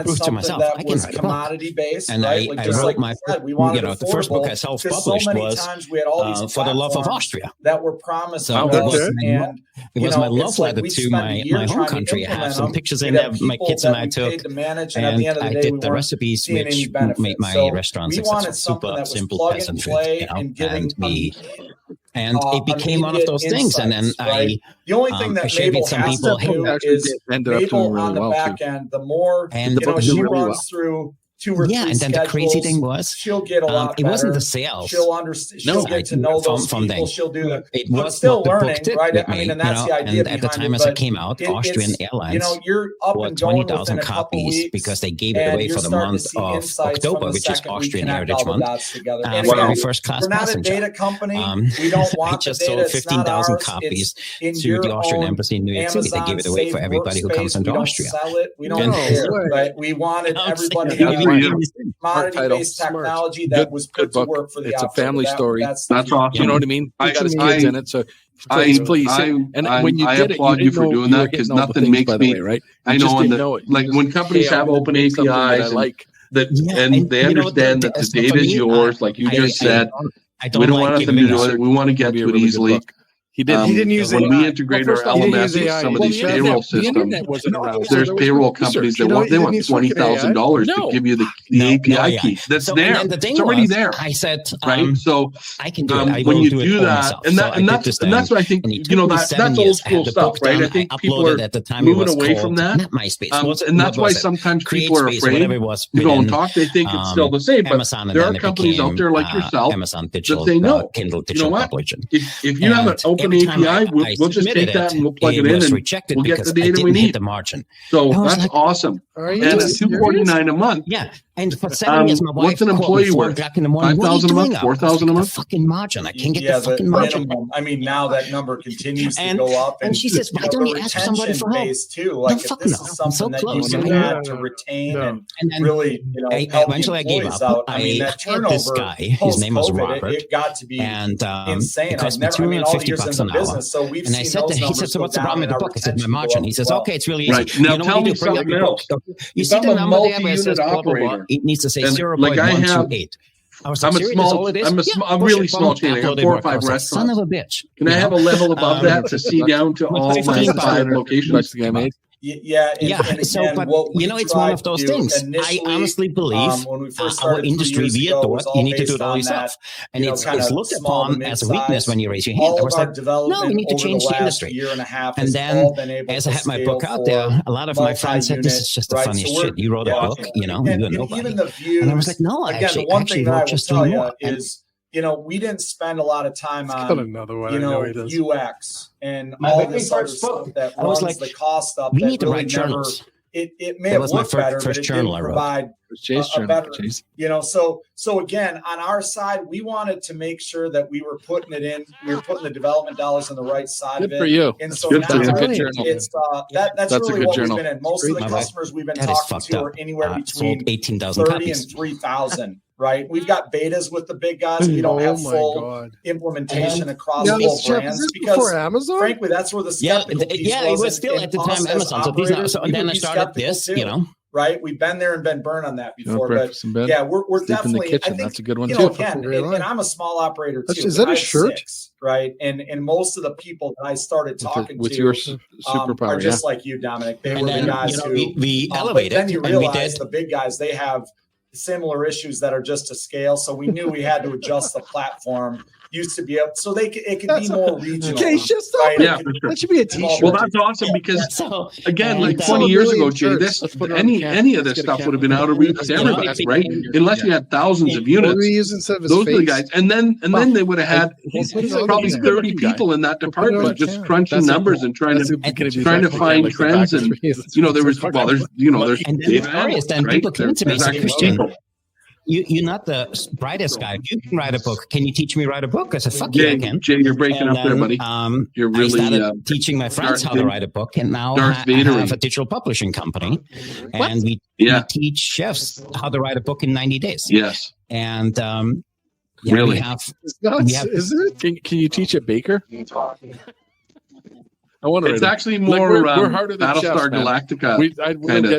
prove to myself I can write a book. Based, and I wrote my, the first book I self-published was For the Love of Austria. That were promised. So it was my love letter to my home country. I have some pictures in there, my kids and I took, and I did the recipes which made my restaurant successful. Super simple peasant food, and it became one of those things. And then I shared with some people. Is Mabel on the back end, the more she runs through 2 or 3 and then the crazy thing was she'll get a lot it better. Wasn't the sales. She'll understand. She'll get to know those people. She'll do the. It was still learning, right? I mean, and that's the idea. And at the time as it came out, Austrian Airlines you're up bought 20,000 copies because they gave it away for the month of October, which is Austrian Heritage Month, for every first class passenger. We're not a data company. We don't want I just sold 15,000 copies to the Austrian embassy in New York City. They gave it away for everybody who comes into Austria. We don't care, right? We wanted everybody to commodity-based technology that was put to work for the It's a family story. That's awesome. You know what I mean? I got his kids in it, so please. And when you did it, applaud you for doing that because nothing makes me right. I know, like when companies have open APIs, and they understand that the data is yours, like you just said. We don't want nothing to do with it. We want to get to it easily. He didn't use when we integrate our LMS with some of these payroll systems. There's payroll companies that want $20,000 to give you the API key. That's there. It's already there. I said, right. So I can do it. When you do that, and that's what I think. That's old school stuff, right? I think people are moving away from that. And that's why sometimes people are afraid to go and talk. They think it's still the same, but there are companies out there like yourself that say no. You know what? If you have an open API, we'll just take that and we'll plug it in and we'll get the data we need. So that's awesome. And at $249 a month. Yeah. And for 7 years, my wife what's an employee worth? $5,000 a month, $4,000 a month. Fucking margin. I can't get the fucking margin. I mean, now that number continues to go up. And she says, "Why don't you ask somebody for help?" Too. Like if this is something that you can add to retain and really, help eventually I gave up. I mean, that turnover. This guy, his name was Robert. It got to be insane. It cost me $250 an hour. So we've and I said to him, he said, "So what's the problem with the book?" I said, "My margin." He says, "Okay, it's really easy." Right. Now tell me something else. You see the number there where it says blah, blah, blah. It needs to say 0.128. I'm really small chain. I have 4 or 5 restaurants. Son of a bitch. Can I have a level above that to see down to all my 5 locations? Yeah. It's one of those things. I honestly believe when we first our industry, we do it. You need to do it all yourself. And it's looked upon as a weakness when you raise your hand. I was like, no, we need to change the industry. And then as I had my book out there, a lot of my friends said, this is just the funniest shit. You wrote a book, you know nobody. And I was like, no, I actually wrote just doing more. We didn't spend a lot of time on UX and all this other stuff that runs the cost up. We need to write journals. It may have worked better, but it didn't provide a better, So again, on our side, we wanted to make sure that we were putting the development dollars on the right side of it. Good for you. And so now it's that's really what we've been in. Most of the customers we've been talking to are anywhere between 30 and 3,000. Right, we've got betas with the big guys. We don't have full implementation across all brands because, Amazon? Frankly, that's where the skeptical piece was. It was still at the time Amazon. So and then I started this, Right, we've been there and been burned on that before, but we're definitely. In the kitchen. I think that's a good one too. Again, and I'm a small operator too. Is that a shirt? 6, right, and most of the people that I started talking with to your superpower are just like you, Dominic. They were the guys who we elevated. Then you realize the big guys, they have similar issues that are just to scale. So we knew we had to adjust the platform. Used to be up, so it could be more regional. Okay, just right? That should be a t-shirt. Well, that's awesome because again, like 20 years ago, Jay, any of this stuff would have been out of reach to everybody, right? Unless you had thousands of units. Those are the guys, and then they would have had probably 30 people in that department just crunching numbers and trying to find trends. And there's Dave Adams, right? People came to me and said, Christian, you're not the brightest guy. You can write a book. Can you teach me to write a book? I said, fuck yeah, I can. Jay, you're breaking up there, buddy. You're really I started teaching my friends how to write a book, and now I have a digital publishing company. And we teach chefs how to write a book in 90 days. Yes. And really? we have is it? Can you teach a baker? I wonder. It's actually more we're harder than Battlestar Galactica.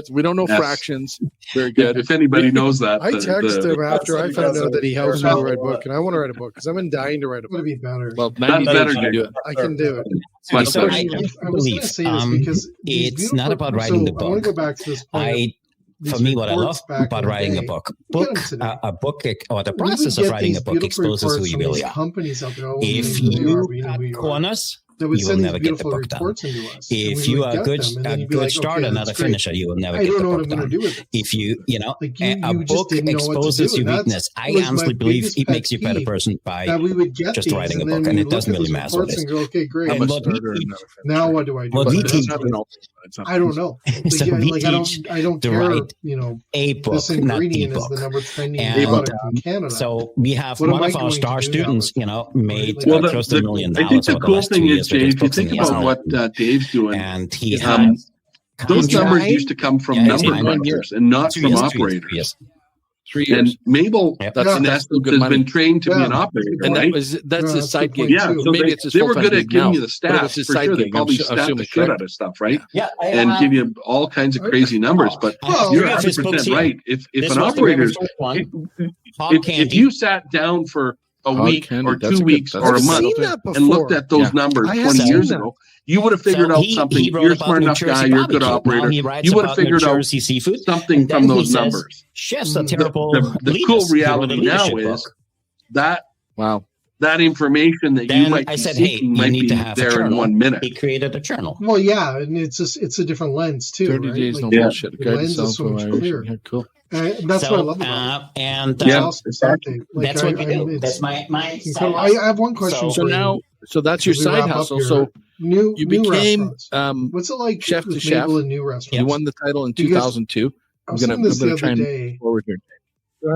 We don't know fractions. Very good. If anybody knows that. I texted him after I found out that he helps me to write a book, and I want to write a book because I've been dying to write a book. Would be better. Well, 90 days you do it. I can do it. So I believe it's not about writing the book. I want to go back to this point. For me, what I love about writing a book, a book, or the process of writing a book exposes who you really are. If you cut corners, you will never get the book done. If you are a good starter, not a finisher, you will never get the book done. If a book exposes your weakness, I honestly believe it makes you a better person by just writing a book, and it doesn't really matter what it is. Okay, great. Now what do I do? What we teach, I don't know. I don't care. Write a book, this ingredient is the number 10 in Canada. So we have one of our star students, made close to $1 million. I think the cool thing is, Jay, if you think about what Dave's doing, and he those numbers used to come from number crunchers and not from operators. 3 years. And Mabel, that's still good has money. been trained to be an operator, and right? that's his side gig. Yeah, so maybe it's his they were full-time good at gig giving now, you the but it was stats his for side sure. They gig. probably stat the shit out of stuff, right? Yeah, and give you all kinds of crazy numbers. But you're 100% right. If an operator, if you sat down for a week or 2 weeks or a month and looked at those numbers 20 years ago, you would have figured out something. You're a smart enough guy. You're a good operator. You would have figured out something from those numbers. Chef's a terrible. The cool reality now is that that information that you might be seeking might be there in 1 minute. He created a journal. Well, yeah, and it's a different lens too. 30 right? days, like, no bullshit. The lens is so much clearer. Yeah, cool. That's what I love about it. And that's what we do. That's my side I have one question. So that's your side hustle. So you became what's it like chef to chef? A new restaurant. You won the title in 2002. I'm gonna try and forward here.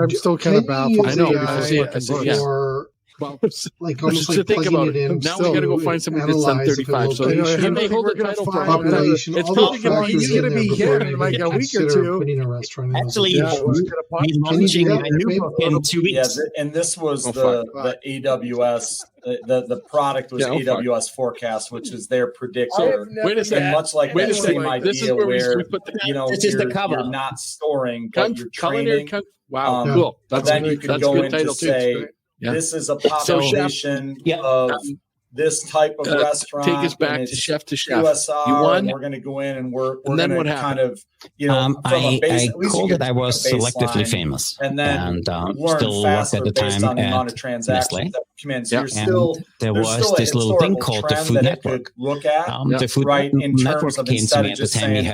I'm still kind of baffled. I know. Like almost like plugging it in. Now we got to go find somebody that's done 35. So he may hold the title for population. It's he's going to be here in like a week or two. Actually, he's launching a new book in 2 weeks. Yeah, and this was the AWS. The product was AWS Forecast, which is their predictor. Wait a second. And much like that same idea where you're not storing, but you're training. Wow, cool. Then you can go in to say, this is a population of this type of restaurant. Take us back to chef to chef. QSR, you won. We're going to go in and we're going to kind of, from a base. I called it I was selectively famous. And then still worked at the time on the amount at of transactions Nestle. that come in. So there was this little thing called the Food Network. Look at the Food Network came to me at the time. We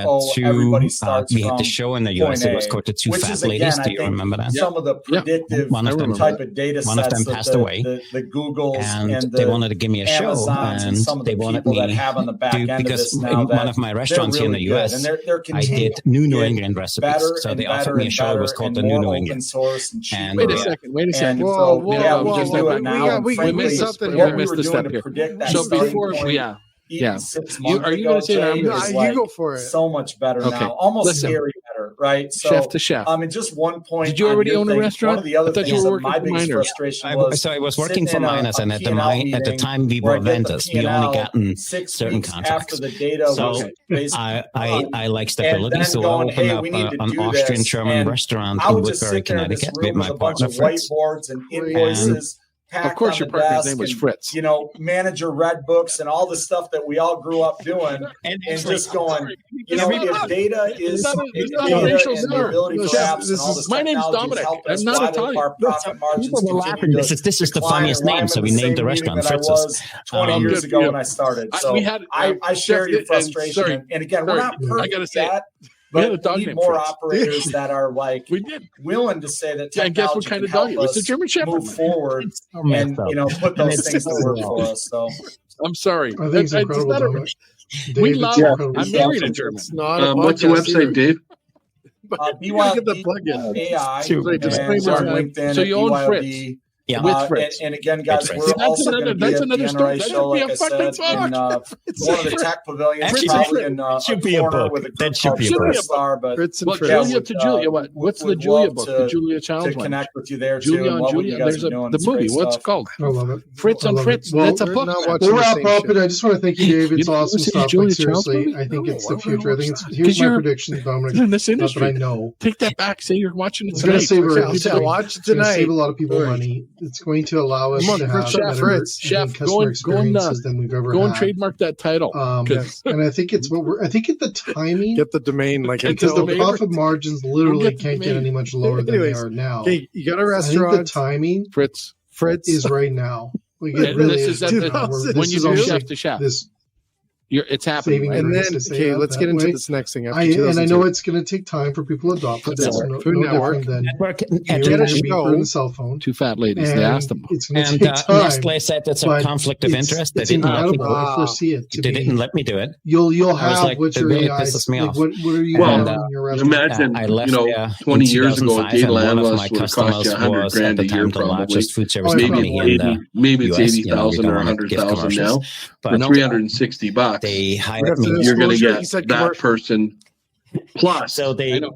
had the show in the US. It was called the Two Fat Ladies. Do you remember that? Some of the predictive type of data sets. One of them passed away. The Googles and they wanted to give me a show, and they wanted me to, because in one of my restaurants here in the US, I did New England recipes. So they offered me a show. It was called the New England. And wait a second. We missed something here. We missed the step here. So before, are you going to say that? You go for it. So much better now. Almost scary better, right? So, chef to chef. And just 1 point. Did you already own a restaurant? One of the other things you were working my for biggest miners. frustration was. So I was working for miners, and at the time we were vendors. We only gotten certain contracts. So I like stability. So I opened up an Austrian-German restaurant in Woodbury, Connecticut, with my partner Fritz. Whiteboards and invoices. Of course, your partner's name was Fritz. Manager red books and all the stuff that we all grew up doing, and just going. If data is the ability for apps and all this. My name's Dominic. I'm not Italian. People were laughing. This is the funniest name, so we named the restaurant Fritz's. 20 years ago when I started. So I share your frustration. And again, we're not perfect yet. But we need more operators that are like willing to say that technology guess what kind of dog it was? The German Shepherd. Move forward and put those things to work for us. So I'm sorry. I think it's incredible. We love. I'm married a German. What's the website, Dave? BYOD AI and LinkedIn. So you own Fritz. Yeah, with Fritz. And again, guys, we're also going to be at the NRA show, like I said, in one of the tech pavilions, probably in a corner with a group called Superstar. But Julia to Julia, what's the Julia book? The Julia Challenge to connect with you there, Julia too. and Julia. There's the movie. What's it called? I love it. Fritz on Fritz. That's a book. We'll wrap up, and I just want to thank you, Dave. It's awesome stuff. Like, seriously, I think it's the future. I think it's here's my predictions, Dominic. In this industry, I know. Take that back. Say you're watching it tonight. It's going to save a lot of people money. It's going to allow us to have better customer experiences than we've ever had. Go and trademark that title. And I think it's I think at the timing, get the domain, because the profit margins literally can't get any much lower than they are now. Okay, you got a restaurant. I think the timing, Fritz is right now. Like it really is. When you do chef to chef. It's happening. Right? And then, okay, let's get into this next thing. And I know it's going to take time for people to adopt it. That's Food Network. Get a show. A cell phone. Two fat ladies. They asked them. It's going to take time. Nestle said that's a conflict of interest. They didn't let me do it. I foresee it. They didn't let me do it. You'll have what your AI. What are you doing in your restaurant? Imagine, 20 years ago, a data analyst would have cost you $100,000 a year, probably. Maybe it's 80,000 or 100,000 now. For $360, they hired me. You're going to get that person Plus, so they do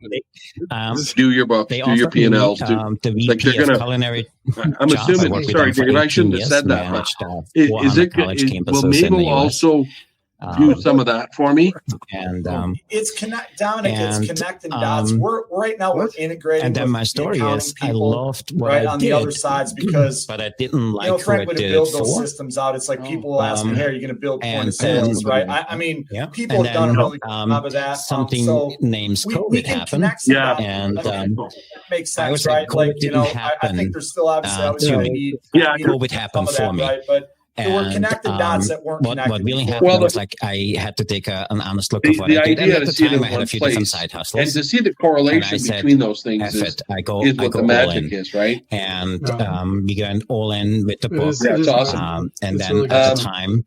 your books, do your P&Ls, the VP of culinary. I'm assuming. Sorry, David, I shouldn't have said that. Will Mabel also do some of that for me? And it's Dominic. It's connecting dots. Right now we're integrating. And then my story is, I loved what I on did, the other sides because, but I didn't like Frank, when to build those systems out, it's like people will ask me, "Hey, are you going to build point of sales?" Right? I mean, people have done a really good job of that. Something named COVID happened. And makes sense, right? Like, I think there's still obviously need. COVID happened for me, right? But there were connected dots that weren't connected. What really happened was like I had to take an honest look at what I did. And at the time, I had a few different side hustles. And to see the correlation between those things is what the magic is, right? And we went all in with the book. That's awesome. And then at the time,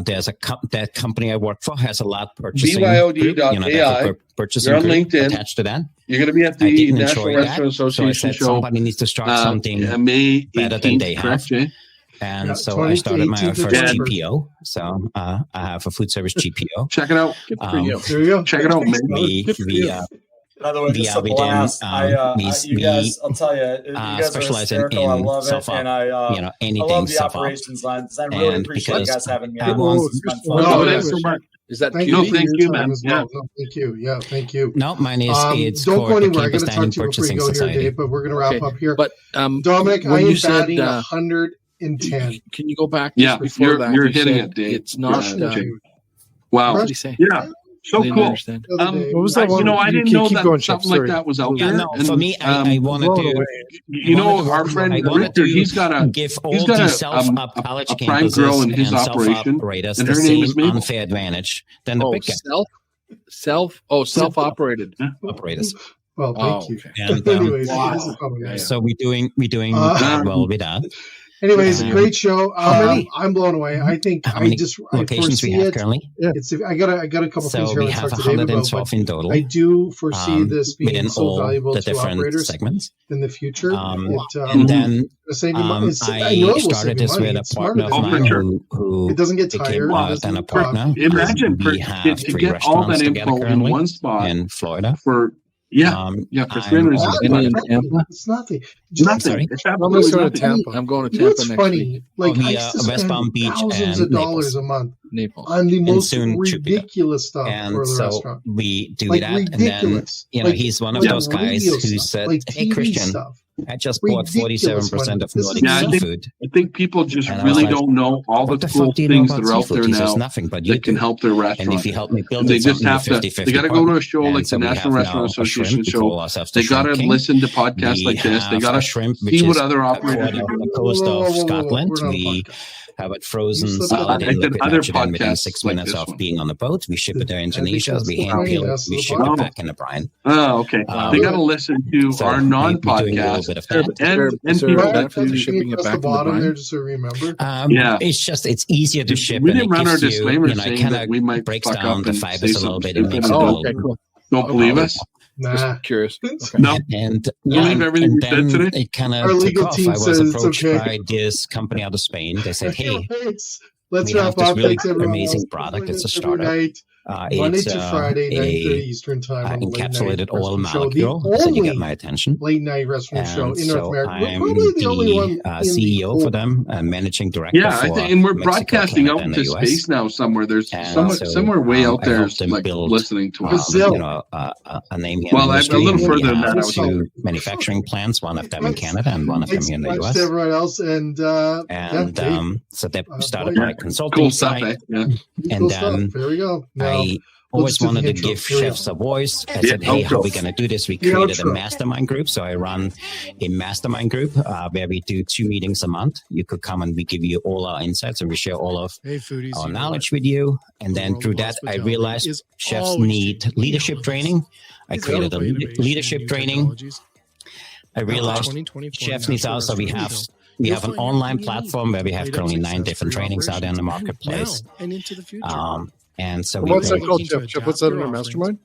there's that company I work for has a lot purchasing. BYOD.ai. Purchasing You're on LinkedIn. Attached to that. You're going to be at the National Restaurant Association show. Somebody needs to start something May 18th, better than they have. Correct, and so I started my first GPO. So I have a food service GPO. Check it out. There you go. Check it out, man. By the way, just a blast. You guys, I'll tell you, you guys are hysterical. I love it, and I love the operations lines. I really appreciate you guys having me. Is that thank you? Thank you, man. Well. No, thank you. Yeah, thank you. No, mine is it's don't go anywhere. I got to to talk to you before you go here, Dave. But we're going to wrap up here. But Dominic, I am batting 110. Can you go back? Yeah, you're hitting it, Dave. It's not. Wow. What did he say? Yeah. So cool. What was that one? I didn't know that something like that was out there. No, for me, I wanted to. Our friend Victor, he's got a prime girl in his operation, and her name is Mabel. Unfair advantage than the big guy. Self-operated operators. Well, thank you. And, anyways, so we're doing well with that. Anyways, great show. I'm blown away. I think I locations we have currently. I got a couple things here. We have 112 in total. I do foresee this being so valuable the to different operators segments in the future. And then I started this with a partner of mine who it doesn't get tired. And a partner. Imagine we have to 3 get all that restaurants info in one spot in Florida. For 3 reasons. in Tampa. It's nothing. Nothing. It's I'm going to Tampa. I'm going to Tampa next week. Like I used to spend thousands of dollars a month on the most ridiculous stuff for the restaurant. We do that, ridiculous. And then he's one of those guys who said, "Hey, Christian, I just bought 47% of Nordic seafood." I think people just really don't know all the cool things that are out there now that can help their restaurant. And if you help me build they just have to. They got to go to a show like the National Restaurant Association show. They got to listen to podcasts like this. They got to see what other operators on the coast of Scotland. We have it frozen solid in liquid nitrogen within 6 minutes of being on the boat. We ship it to Indonesia. We hand peel it. We ship it back in the brine. Oh, okay. They got to listen to our non-podcast. And people shipping it back in the brine. There, just so remember. It's easier to ship. We didn't run our disclaimer saying that we might breaks down the fibers a little bit and makes it a little. Don't believe us? Nah. Just curious. Okay. No. And believe everything we said today? It kind of took off. I was approached by this company out of Spain. They said, "Hey, let's wrap up. Really amazing product. It's a startup. Monday to Friday, 9:30 Eastern time. Encapsulated oil molecule." So you get my attention. Late night restaurant show in North America. I'm the CEO for them, managing director. Yeah, I think, and we're broadcasting out into space now. Somewhere there's somewhere way out there, like listening to us. A name here. Well, a little further than that. I was 2 manufacturing plants, one of them in Canada and one of them here in the US. Everyone else, so they started my consulting site. And then there we go. I always wanted to give chefs a voice. I said, "Hey, how are we going to do this?" We created a mastermind group. So I run a mastermind group where we do 2 meetings a month. You could come and we give you all our insights and we share all of our knowledge with you. And then through that, I realized chefs need leadership training. I created a leadership training. I realized chefs need also, we have an online platform where we have currently 9 different trainings out in the marketplace. And so what's that called, Jeff? What's that in our mastermind?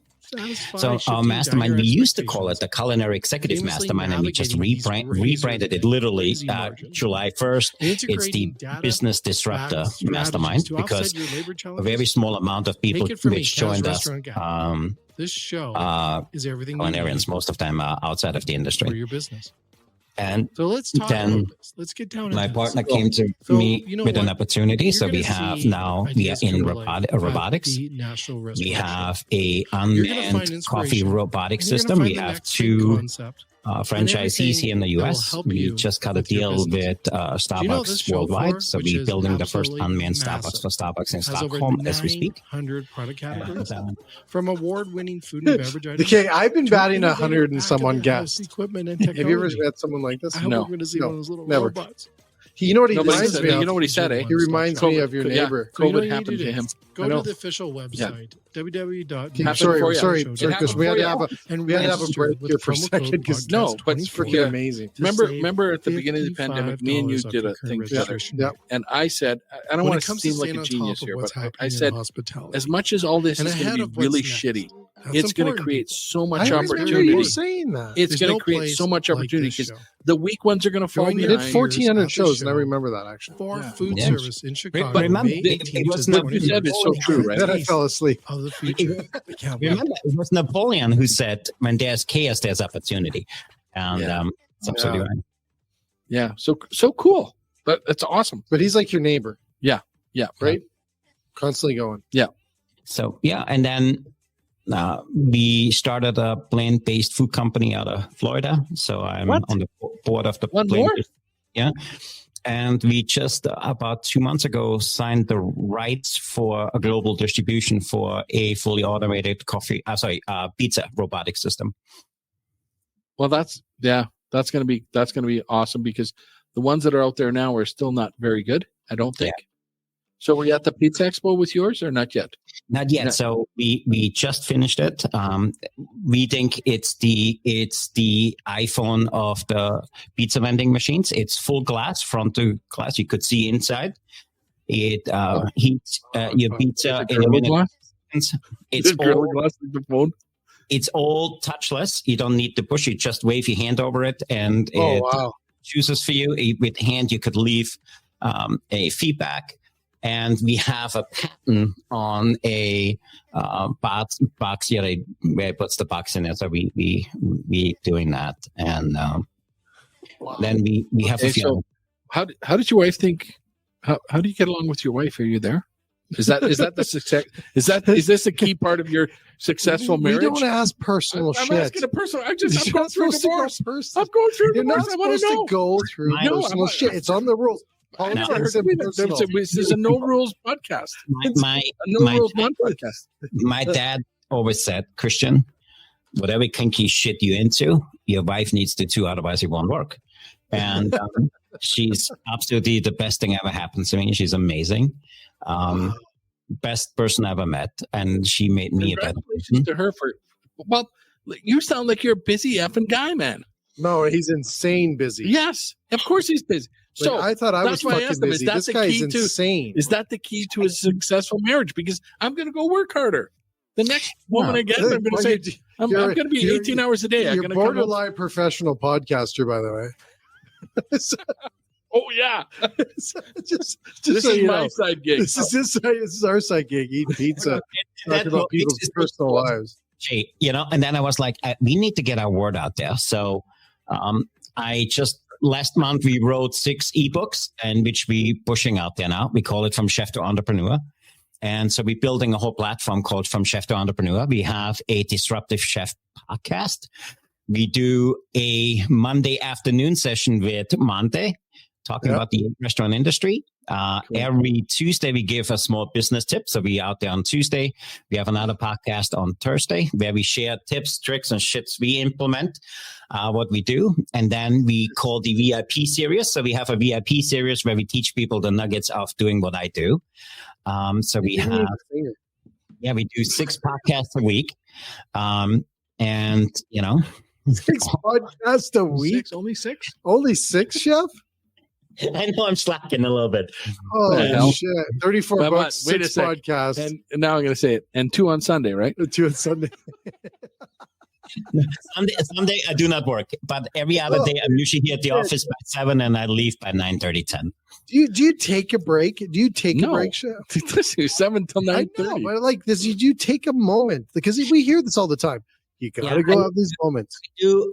So our mastermind, we used to call it the Culinary Executive Mastermind, and we just rebranded it literally July 1st. It's the Business Disruptor Mastermind because a very small amount of people which joined us This show is everything culinarians. Most of them are outside of the industry for your business. And so let's talk about this. Let's get down. My partner came to me with an opportunity. So we are in robotics. We have a unmanned coffee robotic system. We have two franchisees here in the US. We just got a deal with Starbucks worldwide. So we're building the first unmanned Starbucks for Starbucks in Stockholm as we speak. 100 product categories from award-winning food and beverage items. Okay, I've been batting 100 and someone guessed. Equipment and technology. Have you ever met someone like this? I hope we're going to see one of those little never. robots. You know what he reminds me of? You know what he said, eh? He reminds me of your neighbor. Yeah, COVID happened to him. Go to the official website, www. Sorry, because we had to have a break here for a second. Because no, but it's freaking amazing. Remember at the beginning of the pandemic, me and you did a thing together. Yeah. And I said, I don't want to seem like a genius here, but I said, as much as all this is going to be really shitty, it's going to create so much opportunity. Saying that it's going to create so much opportunity because the weak ones are going to fall behind. We did 1,400 shows, and I remember that actually. For food service in Chicago. But remember, what you said is so true, right? Then I fell asleep. Of the future. Remember, it was Napoleon who said, "When there's chaos, there's opportunity," and it's absolutely right. Yeah, so cool. But that's awesome. But he's like your neighbor. Yeah, right. Constantly going. Yeah. So and then. We started a plant-based food company out of Florida. So I'm on the board of the plant-based. Yeah. And we just about 2 months ago signed the rights for a global distribution for a fully automated pizza robotic system. Well, that's going to be awesome because the ones that are out there now are still not very good, I don't think. Yeah. So were you at the Pizza Expo with yours or not yet? Not yet. No. So we just finished it. We think it's the iPhone of the pizza vending machines. It's full glass, front to glass. You could see inside. It heats your pizza in a minute. It's all glass like the phone. It's all touchless. You don't need to push. You just wave your hand over it, and it chooses for you. With hand, you could leave a feedback. And we have a patent on a box here where it puts the box in it. So we doing that, and then we have a few. So how did your wife think? How do you get along with your wife? Are you there? Is that the success? Is this a key part of your successful marriage? We don't ask personal shit. I'm asking a personal. I'm going through a divorce. I'm going through a divorce. You're not supposed to go through personal shit. It's on the rules. This is a no rules podcast. My dad always said, Christian, whatever kinky shit you into, your wife needs to too, otherwise it won't work. And she's absolutely the best thing ever happened to me. She's amazing. Best person I ever met. And she made me a better person. To her well, you sound like you're a busy effing guy, man. No, he's insane busy. Yes, of course he's busy. So I thought I was fucking busy. This guy is insane. Is that the key to a successful marriage? Because I'm going to go work harder. The next woman I get, I'm going to say, I'm going to be 18 hours a day. You're borderline professional podcaster, by the way. Oh, yeah. just this so is you my know. side gig. This is our side gig, eat pizza. Talk about people's personal lives. And then I was like, we need to get our word out there. So last month we wrote 6 ebooks, and which we pushing out there now. We call it From Chef to Entrepreneur. And so we're building a whole platform called From Chef to Entrepreneur. We have a Disruptive Chef podcast. We do a Monday afternoon session with Monte, talking about the restaurant industry. Cool. Every Tuesday, we give a small business tip. So we out there on Tuesday. We have another podcast on Thursday where we share tips, tricks, and shits we implement, what we do. And then we call the VIP series. So we have a VIP series where we teach people the nuggets of doing what I do. So we have, we do 6 podcasts a week. And, 6 podcasts a week? Only 6? Only 6, Chef? I know I'm slacking a little bit. Oh, shit. 34 bucks, 6 podcasts. And now I'm going to say it. And 2 on Sunday, right? 2 on Sunday. Someday I do not work, but every other day I'm usually here at the office by 7 and I leave by 9:30, 10. Do you take a break? Do you take a break, Chef? 7 till 9:30. But like this, do you take a moment? Because we hear this all the time. You gotta go have these moments.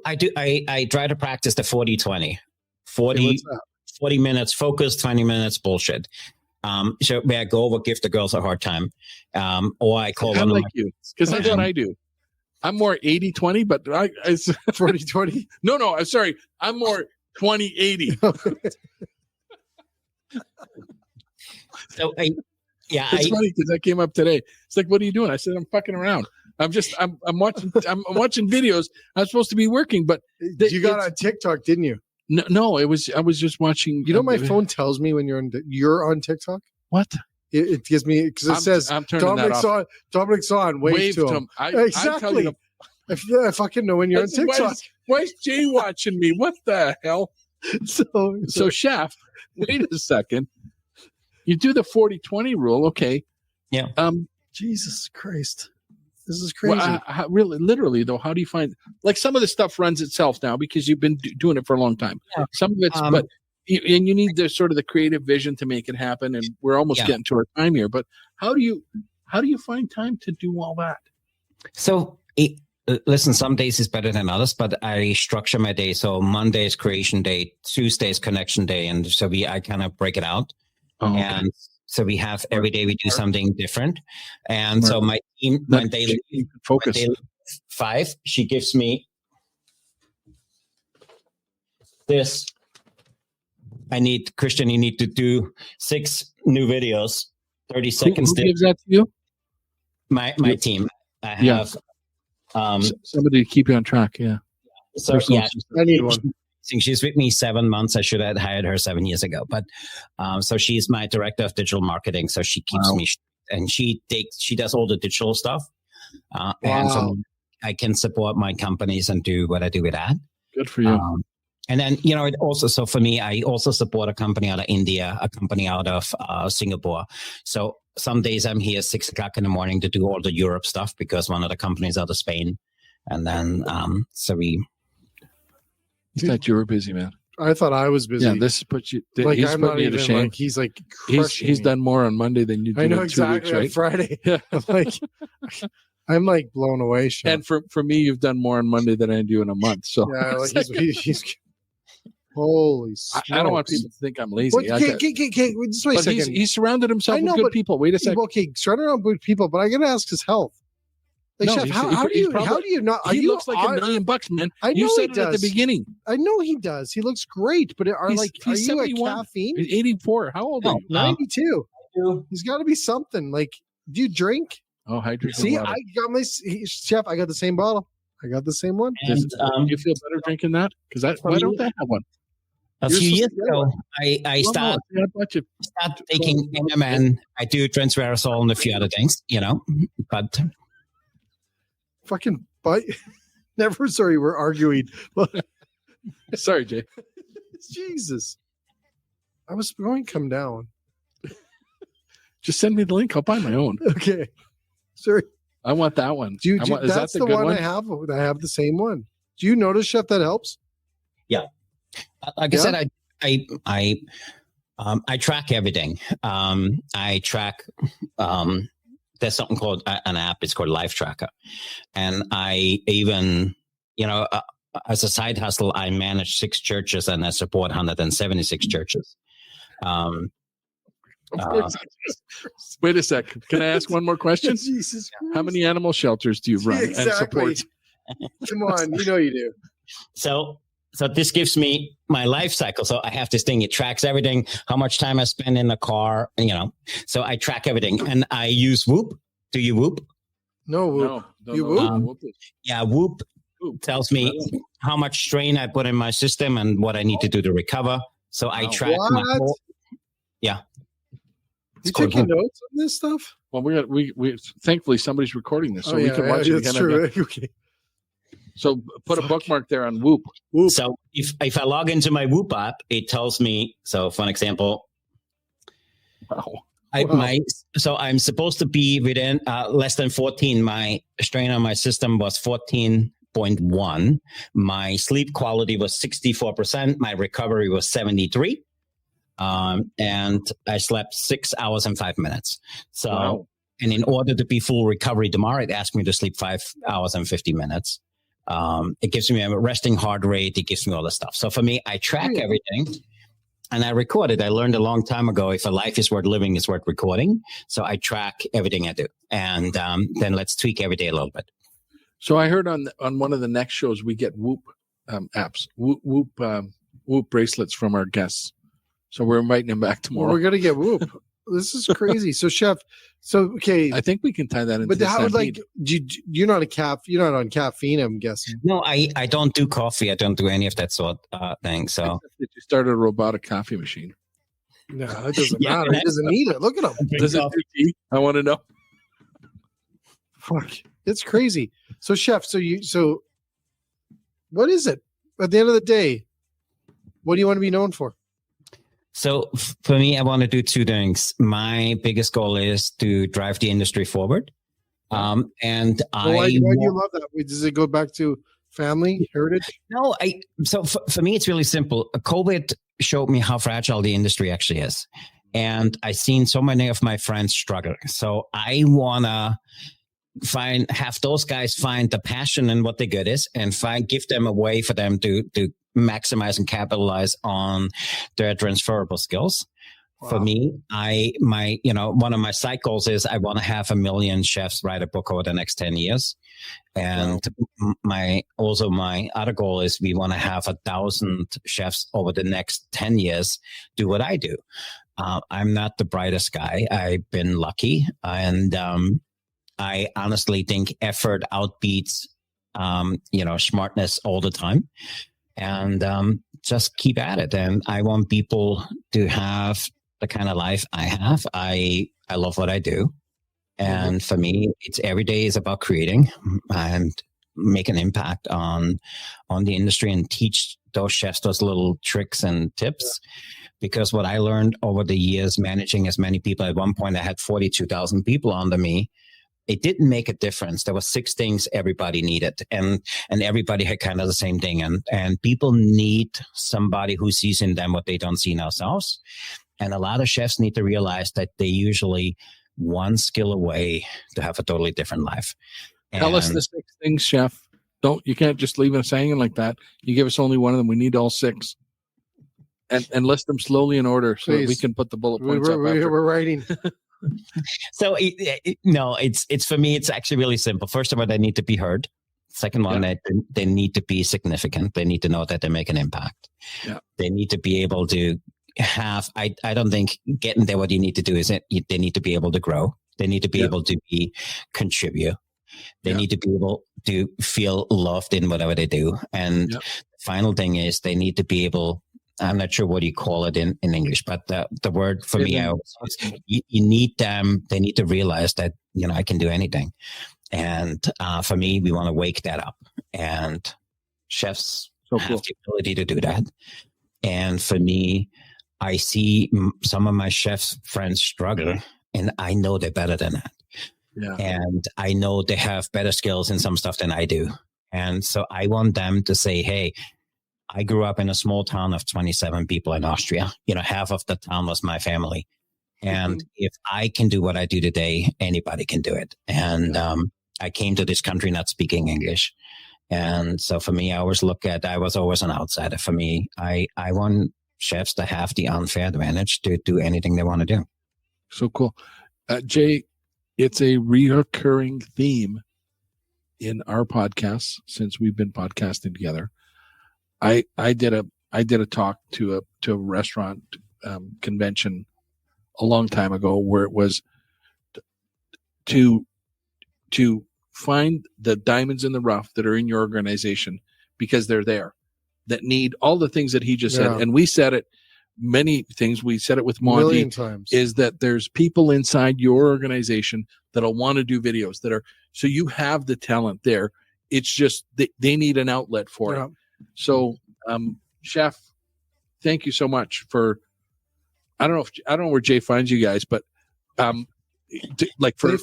I try to practice the 40-20. 40 minutes focus, 20 minutes bullshit. So where I go over, give the girls a hard time. Or I call one like you, because that's what I do. I'm more 80-20, but I 40-20. No, I'm sorry. I'm more 20-80. So it's funny because that came up today. It's like, what are you doing? I said, I'm fucking around. I'm watching videos. I'm supposed to be working, but you got on TikTok, didn't you? No, I was just watching. You know, my phone tells me when you're on TikTok. What? It gives me, because it says Dominic's on. Wave to him. Exactly. I fucking know when you're on TikTok. Why is Jay watching me? What the hell? So Chef, wait a second. You do the 40-20 rule, okay? Yeah. Jesus Christ. This is crazy. Well, really, literally, though, how do you find, like, some of the stuff runs itself now because you've been doing it for a long time. Yeah. Some of it's, and you need the sort of the creative vision to make it happen. And we're almost getting to our time here. But how do you find time to do all that? So, listen, some days is better than others, but I structure my day. So Monday is creation day, Tuesday is connection day, and so I kind of break it out. Oh, and so we have every day we do something different. And so my team, my daily focus, my daily 5, she gives me this. Christian, you need to do 6 new videos, 30 seconds. Who gives that to you? My team. I have somebody to keep you on track. Yeah. So I need one. She's with me 7 months. I should have hired her 7 years ago, but so she's my director of digital marketing. So she keeps me, and she does all the digital stuff, and so I can support my companies and do what I do with that. Good for you. And then it also, so for me, I also support a company out of India, a company out of Singapore. So some days I'm here 6 o'clock in the morning to do all the Europe stuff because one of the companies out of Spain, and then so we. You thought you were busy, man. I thought I was busy. Yeah, this puts you. Like, he's I'm not even to shame. Like, he's like he's done more on Monday than you do. I know in 2 exactly. weeks, right? Friday. Yeah, I'm like blown away. Sean. And for me, you've done more on Monday than I do in a month. So yeah, like he's holy. I don't want people to think I'm lazy. Well, just wait a second. He's surrounded himself with good people. Wait a second. Okay, surrounded around good people, but I got to ask his health. Like, Chef, how do you not? He looks like $1 million, man. I know you said he does. At the beginning. I know he does. He looks great, but are you at caffeine? He's 84. How old are you? 92. He's got to be something. Like, do you drink? Oh, hydrate. See, I got my Chef. I got the same bottle. I got the same one. And, do you feel better drinking that? Because why don't they have one? A few years ago, I started taking NMN. I do transversal and a few other things, but. Fucking bite. Never. Sorry, we're arguing. Sorry, Jay. Jesus. I was going to come down. Just send me the link. I'll buy my own. Okay. Sorry. I want that one. That's the one I have. I have the same one. Do you notice, Chef, that helps? Yeah. Like I said, I track everything. I track. There's something called an app. It's called Life Tracker, and I even, as a side hustle, I manage 6 churches and I support 176 churches. Wait a sec. Can I ask one more question? Jesus Christ. How many animal shelters do you run and support? Come on, you do. So this gives me my life cycle. So I have this thing. It tracks everything, how much time I spend in the car, So I track everything. And I use Whoop. Do you Whoop? No, Whoop. No, you Whoop? Yeah, Whoop tells me how much strain I put in my system and what I need to do to recover. So I track my whole... Yeah. You taking notes on this stuff? Well, we thankfully somebody's recording this, so we can watch it again. That's true. Okay. So put a bookmark there on Whoop. So if I log into my Whoop app, it tells me. So for an example, so I'm supposed to be within less than 14. My strain on my system was 14 0.1. My sleep quality was 64%. My recovery was 73. And I slept 6 hours and 5 minutes. So, wow. And in order to be full recovery tomorrow, it asked me to sleep 5 hours and 50 minutes. It gives me a resting heart rate. It gives me all the stuff. So for me, I track everything and I record it. I learned a long time ago, if a life is worth living, it's worth recording. So I track everything I do. And then let's tweak every day a little bit. So I heard on one of the next shows, we get Whoop apps, Whoop bracelets from our guests. So we're inviting him back tomorrow. Well, we're going to get Whoop. This is crazy. So, Chef, okay. I think we can tie that into. But how, like, you're not on caffeine, I'm guessing. No, I don't do coffee. I don't do any of that sort thing. So you started a robotic coffee machine. No, it doesn't matter. He doesn't need it. Look at him. Does it do tea? I want to know. Fuck, it's crazy. So, Chef, so what is it at the end of the day? What do you want to be known for? So for me, I want to do two things. My biggest goal is to drive the industry forward. Why do you love that? Does it go back to family heritage? No, so for me, it's really simple. COVID showed me how fragile the industry actually is. And I've seen so many of my friends struggle. So I want to have those guys find the passion in what they're good is and give them a way for them to maximize and capitalize on their transferable skills. Wow. For me, one of my side goals is I want to have 1 million chefs write a book over the next 10 years. And my other goal is we want to have 1,000 chefs over the next 10 years do what I do. I'm not the brightest guy. I've been lucky. And I honestly think effort outbeats, smartness all the time. And just keep at it. And I want people to have the kind of life I have. I love what I do. And for me, it's every day is about creating and make an impact on the industry and teach those chefs those little tricks and tips. Because what I learned over the years managing as many people, at one point I had 42,000 people under me. It didn't make a difference. There were 6 things everybody needed, and everybody had kind of the same thing. And people need somebody who sees in them what they don't see in ourselves. And a lot of chefs need to realize that they're usually one skill away to have a totally different life. Tell us the 6 things, Chef. You can't just leave us hanging like that. You give us only one of them. We need all 6. And list them slowly in order so that we can put the bullet points up. We're writing. So it's for me, it's actually really simple. First of all, they need to be heard. Second one, they need to be significant. They need to know that they make an impact. Yeah. They need to be able to have, I don't think getting there, what you need to do is they need to be able to grow. They need to be able to contribute. They need to be able to feel loved in whatever they do. And the final thing is they need to be able, I'm not sure what you call it in English, but the word for me, you need them. They need to realize that, I can do anything. And for me, we want to wake that up, and chefs have the ability to do that. And for me, I see some of my chefs friends struggle, and I know they're better than that. Yeah. And I know they have better skills in some stuff than I do. And so I want them to say, hey, I grew up in a small town of 27 people in Austria. Half of the town was my family. And if I can do what I do today, anybody can do it. And I came to this country not speaking English. And so for me, I was always an outsider. For me, I want chefs to have the unfair advantage to do anything they want to do. So cool. Jay, it's a reoccurring theme in our podcasts since we've been podcasting together. I did a talk to a restaurant convention a long time ago where it was to find the diamonds in the rough that are in your organization because they're there, that need all the things that he just said. And we said it many things. We said it with Monty. 1,000,000 times. Is that there's people inside your organization that'll want to do videos so you have the talent there. It's just they need an outlet for it. So, Chef, thank you so much for. I don't know where Jay finds you guys, but like for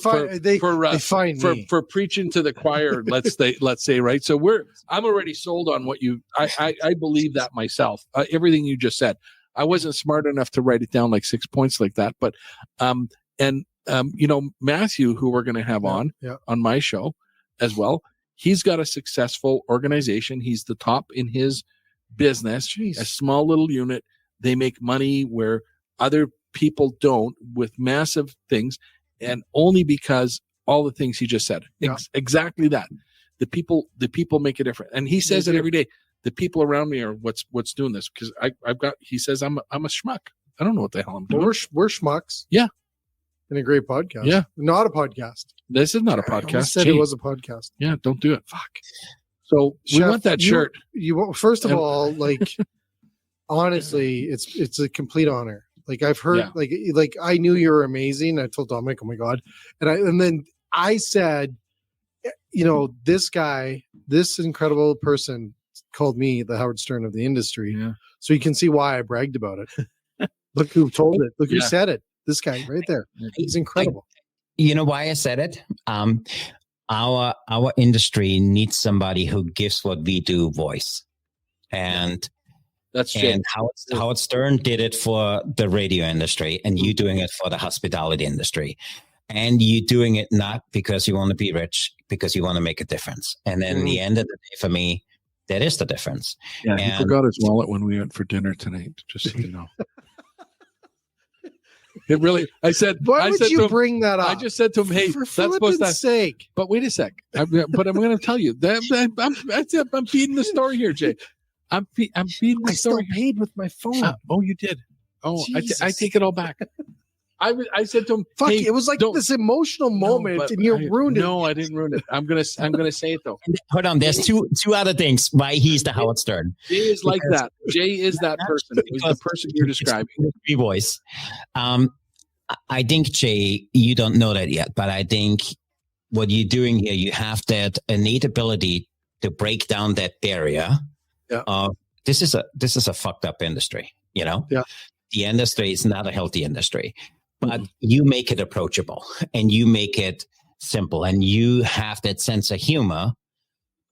preaching to the choir, let's say, right? So I'm already sold on what I believe that myself. Everything you just said. I wasn't smart enough to write it down like 6 points like that, but Matthew, who we're going to have on my show as well, he's got a successful organization. He's the top in his business. Jeez. A small little unit. They make money where other people don't, with massive things, and only because all the things he just said. Exactly that. The people make a difference, and he says it every day. The people around me are what's doing this, because he says I'm a schmuck. I don't know what the hell I'm doing. Well, we're schmucks. Yeah. In a great podcast. Yeah. Not a podcast. This is not a podcast. I said it was a podcast. Yeah, don't do it. Fuck. So we want that shirt. First of all, like, honestly, it's a complete honor. Like, I've heard, like I knew you were amazing. I told Dominic, oh my God. And then I said, this guy, this incredible person called me the Howard Stern of the industry. Yeah. So you can see why I bragged about it. Look who told it. Look who said it. This guy right there. He's incredible. You know why I said it? Our industry needs somebody who gives what we do voice. And that's true. And Howard Stern did it for the radio industry, and you doing it for the hospitality industry. And you doing it not because you want to be rich, because you want to make a difference. And then the end of the day, for me, that is the difference. Yeah, he forgot his wallet when we went for dinner tonight, just so you know. It really, I said, why would you bring that up? I just said to him, hey, for that's supposed to sake. But wait a sec. But I'm going to tell you that I'm feeding the story here, Jay. I'm feeding the story. I still paid with my phone. Oh, you did. Oh, I take it all back. I said to him, "Fuck!" It was like this emotional moment, and you ruined it. No, I didn't ruin it. I'm gonna say it though. Hold on, there's two other things why he's the Howard Stern. Jay is like that. Jay is that person. He's the person you're describing. Voice. I think, Jay, you don't know that yet, but I think what you're doing here, you have that innate ability to break down that barrier. Yeah. This is a fucked up industry. Yeah. The industry is not a healthy industry. But you make it approachable, and you make it simple, and you have that sense of humor.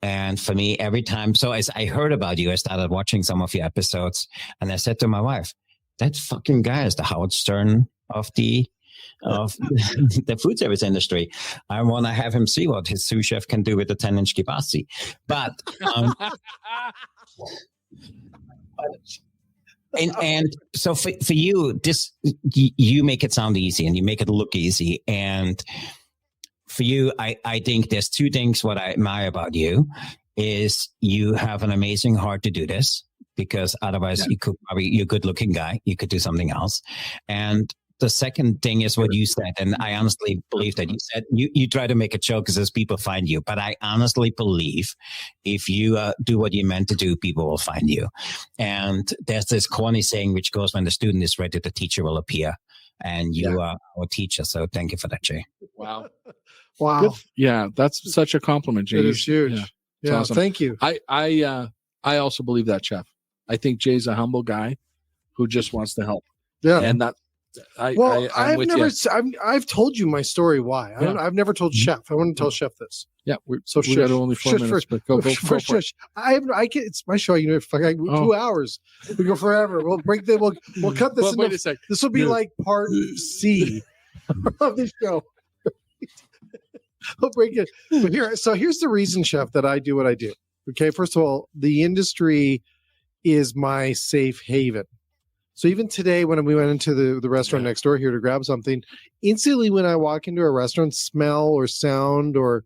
And for me, every time, so as I heard about you, I started watching some of your episodes, and I said to my wife, that fucking guy is the Howard Stern of the food service industry. I want to have him see what his sous chef can do with a 10-inch kibasi. But And so for you, you make it sound easy and you make it look easy. And for you, I think there's two things what I admire about you is you have an amazing heart to do this, because otherwise you're a good looking guy. You could do something else. And the second thing is what you said, and I honestly believe that you said you try to make a joke as people find you, but I honestly believe if you do what you're meant to do, people will find you. And there's this corny saying which goes, when the student is ready, the teacher will appear, and you are our teacher. So thank you for that, Jay. Wow. Good. Yeah, that's such a compliment, Jay. It is huge. Yeah, awesome. Thank you. I also believe that, Chef. I think Jay's a humble guy who just wants to help. Yeah, and that. I've told you my story. Why? I've never told Chef. I want to tell Chef this. Yeah, we got only 4 minutes. But go for it. It's my show. 2 hours. We go forever. We'll break the. We'll cut this. Wait a sec. This will be like part C of the show. We'll break it. But here's the reason, Chef, that I do what I do. Okay, first of all, the industry is my safe haven. So even today, when we went into the restaurant next door here to grab something, instantly when I walk into a restaurant, smell or sound or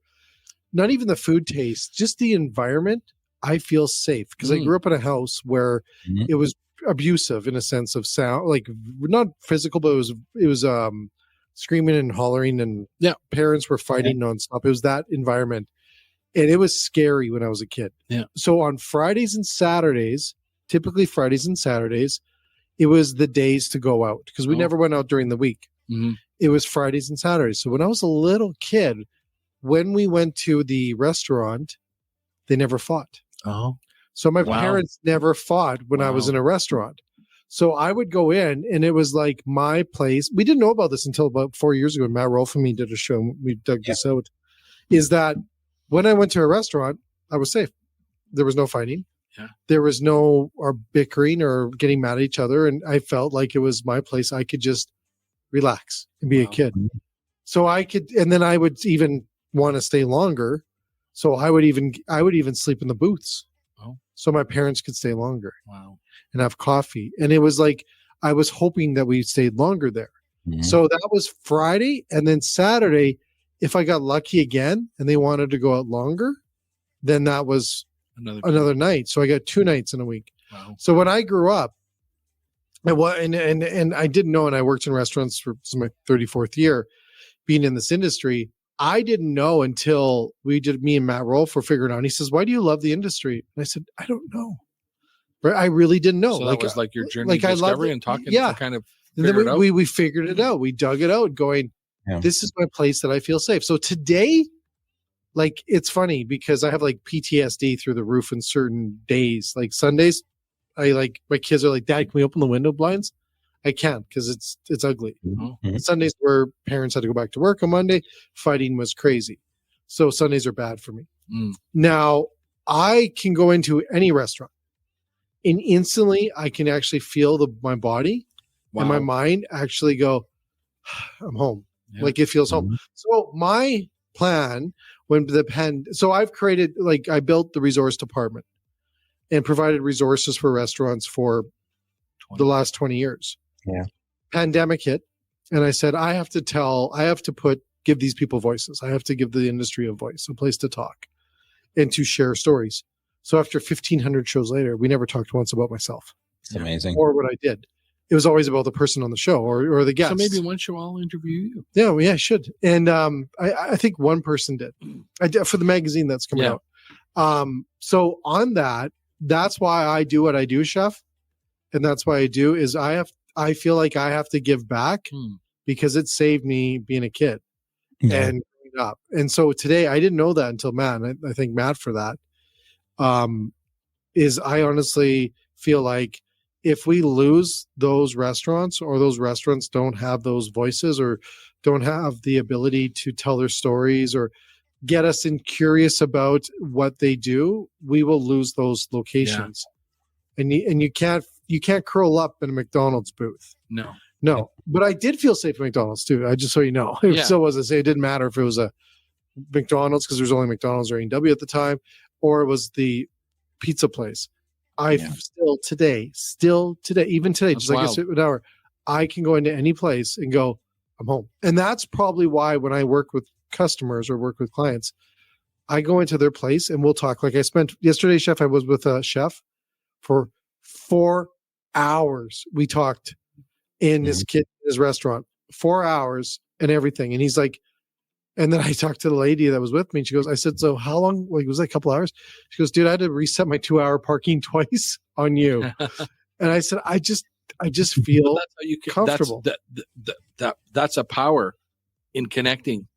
not even the food taste, just the environment, I feel safe. Because I grew up in a house where it was abusive in a sense of sound, like not physical, but it was screaming and hollering, and parents were fighting nonstop. It was that environment. And it was scary when I was a kid. Yeah. So on Fridays and Saturdays, typically Fridays and Saturdays, it was the days to go out because we never went out during the week. Mm-hmm. It was Fridays and Saturdays. So when I was a little kid, when we went to the restaurant, they never fought. Oh. So my parents never fought when I was in a restaurant. So I would go in, and it was like my place. We didn't know about this until about 4 years ago. Matt Rolfe and me did a show, and we dug this out. Is that when I went to a restaurant, I was safe. There was no fighting. Yeah. There was no bickering or getting mad at each other. And I felt like it was my place. I could just relax and be a kid. So I could, and then I would even want to stay longer. So I would even sleep in the booths. Oh. So my parents could stay longer. Wow. And have coffee. And it was like, I was hoping that we stayed longer there. Mm-hmm. So that was Friday. And then Saturday, if I got lucky again and they wanted to go out longer, then that was another night. So I got 2 nights in a week. Wow. So when I grew up, and I didn't know, and I worked in restaurants for this is my 34th year being in this industry. I didn't know until me and Matt Rolfe were figuring out. He says, "Why do you love the industry?" And I said, "I don't know." Right? I really didn't know. So that was like your journey to discovery and talking to kind of and then we figured it out. We dug it out going, this is my place that I feel safe. So today, like, it's funny because I have like PTSD through the roof in certain days. Like Sundays, my kids are like, "Dad, can we open the window blinds?" I can't because it's ugly. Mm-hmm. Sundays where parents had to go back to work on Monday, fighting was crazy. So Sundays are bad for me. Now I can go into any restaurant and instantly I can actually feel my body and my mind actually go, "I'm home." Yeah. Like it feels home. So my plan so I've created, like, I built the resource department and provided resources for restaurants for the last 20 years. Yeah. Pandemic hit, and I said, I have to give these people voices. I have to give the industry a voice, a place to talk and to share stories. So after 1,500 shows later, we never talked once about myself. It's amazing. Or what I did. It was always about the person on the show or the guest. So maybe one show I'll interview you. Yeah, I should. And I think one person did. I did for the magazine that's coming out. So on that's why I do what I do, Chef. And that's why I do is I feel like I have to give back because it saved me being a kid and growing up. And so today I didn't know that until Matt. And I thank Matt for that. Is I honestly feel like if we lose those restaurants or those restaurants don't have those voices or don't have the ability to tell their stories or get us curious about what they do, we will lose those locations. Yeah. And you can't curl up in a McDonald's booth. No. But I did feel safe at McDonald's too. I just so you know, it still was. I say it didn't matter if it was a McDonald's because there was only McDonald's or A&W at the time, or it was the pizza place. Still today, even today, that's just like I said, an hour, I can go into any place and go, "I'm home." And that's probably why when I work with customers or work with clients, I go into their place and we'll talk. Like I spent yesterday, Chef, I was with a chef for 4 hours. We talked in his restaurant, 4 hours and everything. And he's like, and then I talked to the lady that was with me. And she goes, I said, "So how long?" Like, it was like a couple hours. She goes, "Dude, I had to reset my 2-hour parking twice on you." And I said, I just feel that's how you comfortable. That's a power in connecting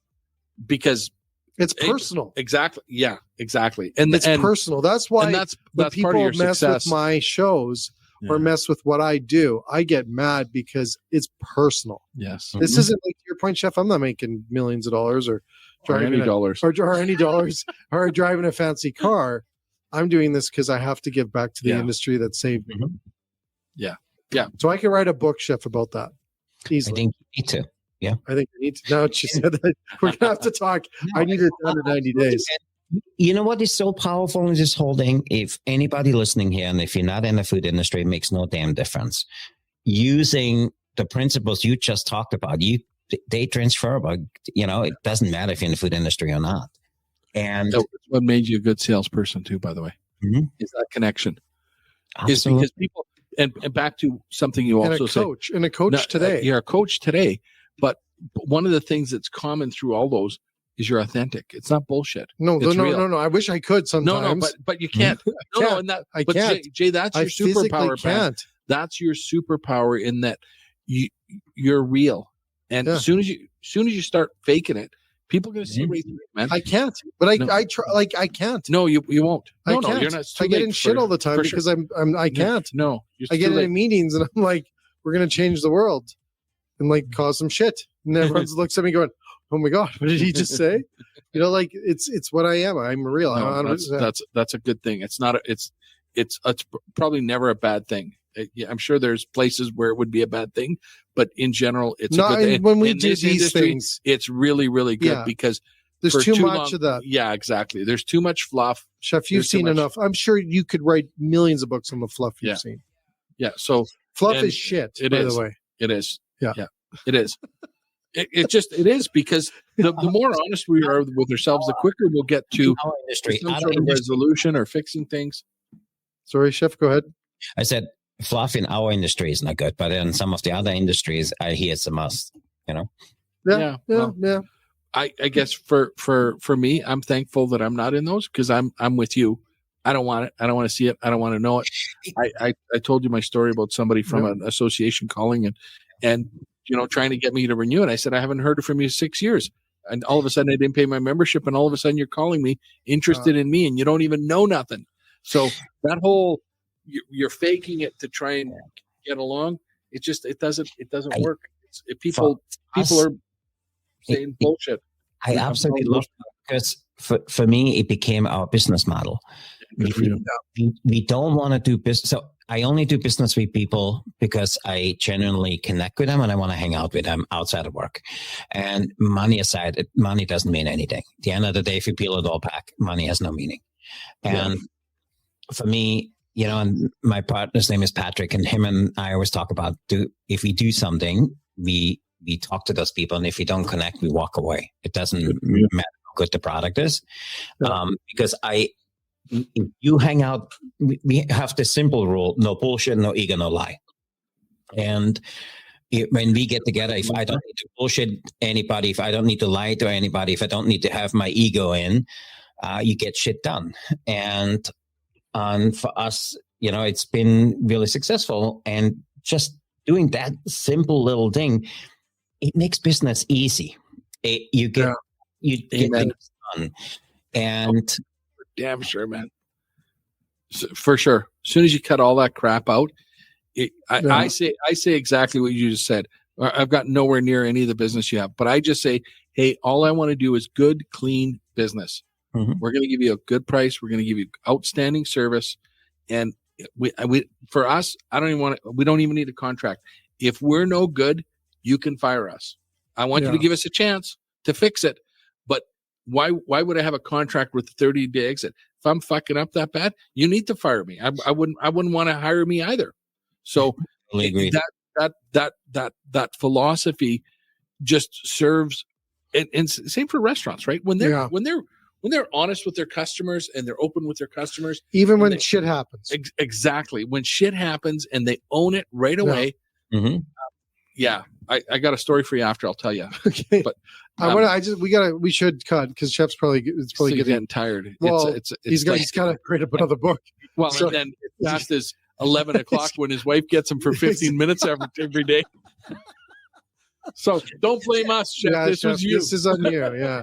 because it's personal. Exactly. Yeah, exactly. And it's personal. That's why that's people part of your mess success. With my shows or mess with what I do. I get mad because it's personal. Yes. This isn't like, to your point, Chef, I'm not making millions of dollars or driving any dollars or driving a fancy car. I'm doing this because I have to give back to the industry that saved me. Yeah. So I can write a book, Chef, about that easily. I think you need to. Yeah. I think we need to. Now she said that we're going to have to talk. I need it done in 90 days. You know what is so powerful in this whole thing? If anybody listening here, and if you're not in the food industry, it makes no damn difference. Using the principles you just talked about, they transferable. It doesn't matter if you're in the food industry or not. And that's what made you a good salesperson too, by the way, is that connection. Absolutely. Is because people, and back to something you also said. And a coach today. You're a coach today, but one of the things that's common through all those is you're authentic. It's not bullshit. No. I wish I could sometimes. No, but you can't. I can't. Jay, that's your superpower. Can't. That's your superpower in that you're real. And as soon as you start faking it, People are going to see right through it, man. I can't, but I try. Like I can't. No, you won't. No, I can't. you're not. I get in shit all the time because I can't. No, I get in meetings and I'm like, we're going to change the world, and like cause some shit, and everyone looks at me going, "Oh my god, what did he just say?" Like it's what I am. I'm real. No, that's a good thing. It's not. It's probably never a bad thing. I'm sure there's places where it would be a bad thing, but in general, it's a good thing. When we do these things, it's really, really good because there's too much of that. Yeah, exactly. There's too much fluff. Chef, you've seen enough. I'm sure you could write millions of books on the fluff you've seen. Yeah. So fluff is shit. By the way, it is. Yeah, it is. It is because the more honest we are with ourselves, the quicker we'll get to some sort of resolution or fixing things. Sorry, Chef, go ahead. I said fluff in our industry is not good, but in some of the other industries, I hear it's a must. Yeah. I guess for me, I'm thankful that I'm not in those because I'm with you. I don't want it. I don't want to see it. I don't want to know it. I told you my story about somebody from an association calling and trying to get me to renew it. I said, I haven't heard from you 6 years. And all of a sudden I didn't pay my membership. And all of a sudden you're calling me interested in me and you don't even know nothing. So that whole, you're faking it to try and get along. It doesn't work. People are saying bullshit. I absolutely love it because for me, it became our business model. We don't want to do business. So I only do business with people because I genuinely connect with them and I want to hang out with them outside of work. And money aside, money doesn't mean anything. At the end of the day, if you peel it all back, money has no meaning. And for me, and my partner's name is Patrick, and him and I always talk about if we do something, we talk to those people, and if we don't connect, we walk away. It doesn't matter how good the product is, because if you hang out, we have this simple rule: no bullshit, no ego, no lie. And when we get together, if I don't need to bullshit anybody, if I don't need to lie to anybody, if I don't need to have my ego in, you get shit done. And for us, it's been really successful. And just doing that simple little thing, it makes business easy. You get things done. And damn sure, man. For sure. As soon as you cut all that crap out, I say exactly what you just said. I've got nowhere near any of the business you have, but I just say, hey, all I want to do is good, clean business. Mm-hmm. We're going to give you a good price. We're going to give you outstanding service. And for us, we don't even need a contract. If we're no good, you can fire us. I want you to give us a chance to fix it. But why would I have a contract with 30-day exit? If I'm fucking up that bad, you need to fire me. I wouldn't want to hire me either. So that philosophy just serves, and same for restaurants, right? When they're honest with their customers and they're open with their customers, even when shit happens. Exactly. When shit happens and they own it right away. Mm-hmm. I got a story for you after. I'll tell you. Okay. But we should cut because Chef's probably getting tired. Well, he's got to create another book. Well, so, and then it's past his 11 o'clock when his wife gets him for 15 minutes every day. So don't blame us, Chef. This was you. This is on you. Yeah.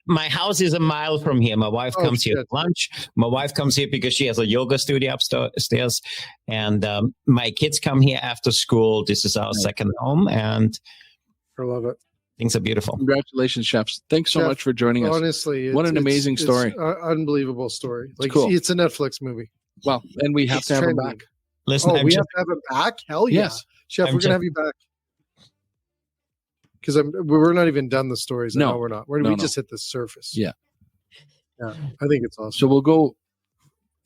My house is a mile from here. My wife comes here for lunch. My wife comes here because she has a yoga studio upstairs. And my kids come here after school. This is our second home. And I love it. Things are beautiful. Congratulations, chefs. Thanks so much for joining us. Honestly, what an amazing story. It's an unbelievable story. Like, cool. It's a Netflix movie. Well, and we have to have him back. Listen, we have to have him back? Hell yeah. Yes. Chef, we're going to have you back. Because we're not even done the stories. No, we're not. We just hit the surface. Yeah. I think it's awesome. So we'll go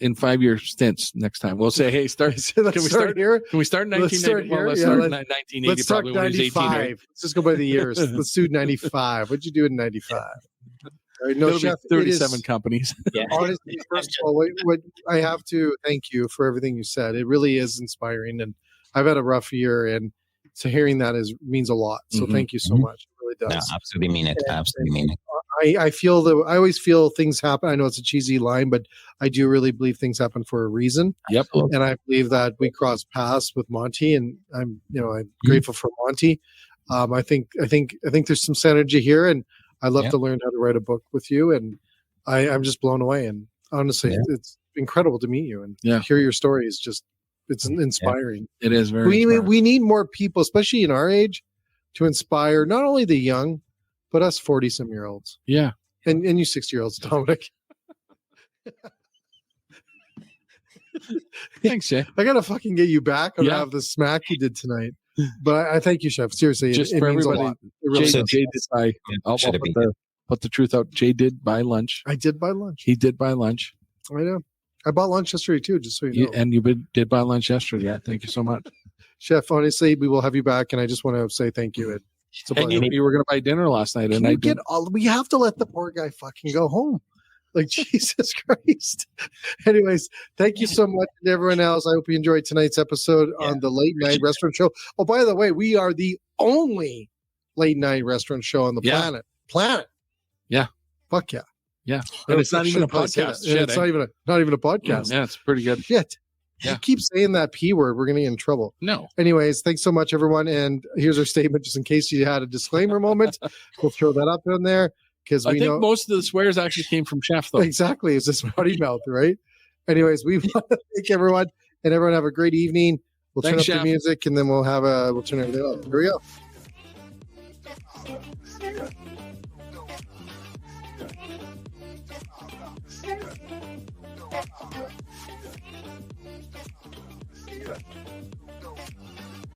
in 5-year stints next time. We'll say, hey, can we start here? Can we start in 1980? Well, let's start in 1980. Let's start 95. Right? Let's just go by the years. Let's do 95. What'd you do in 95? Right, no, Chef, 37 companies. Yeah. Honestly, first of all, what I have to thank you for everything you said. It really is inspiring. And I've had a rough year, and so hearing that means a lot. So thank you so much. It really does. No, absolutely mean it. Absolutely mean it. I feel that I always feel things happen. I know it's a cheesy line, but I do really believe things happen for a reason. Yep. And I believe that we crossed paths with Monty, and I'm grateful for Monty. I think there's some synergy here, and I'd love to learn how to write a book with you. And I'm just blown away. And honestly, it's incredible to meet you and hear your story. Is just it's inspiring. It is very. We need more people, especially in our age, to inspire not only the young, but us 40-some-year-olds. Yeah, and you 60-year-olds, Dominic. Thanks, Jay. I gotta fucking get you back on have the smack you did tonight. But I thank you, Chef. Seriously, just it for means everybody. a lot. Really Jay did buy. I'll put the truth out. Jay did buy lunch. I did buy lunch. He did buy lunch. I know. I bought lunch yesterday too, just so you know. And you did buy lunch yesterday. Yeah, thank you so much, Chef. Honestly, we will have you back, and I just want to say thank you. And you were going to buy dinner last night, and we have to let the poor guy fucking go home. Like, Jesus Christ. Anyways, thank you so much to everyone else. I hope you enjoyed tonight's episode on the Late Night Restaurant Show. Oh, by the way, we are the only late night restaurant show on the planet. Yeah. Fuck yeah. Yeah. And it's not even a podcast. It's not even a podcast. Yeah, it's pretty good. Shit. Yeah. You keep saying that P word, we're going to get in trouble. No. Anyways, thanks so much, everyone. And here's our statement, just in case you had a disclaimer moment. We'll throw that up in there. Because I think most of the swears actually came from Chef, though. Exactly. It's just potty mouth, right? Anyways, we want to thank everyone, and everyone have a great evening. We'll turn up the music, and then we'll turn everything up. Here we go. Yeah.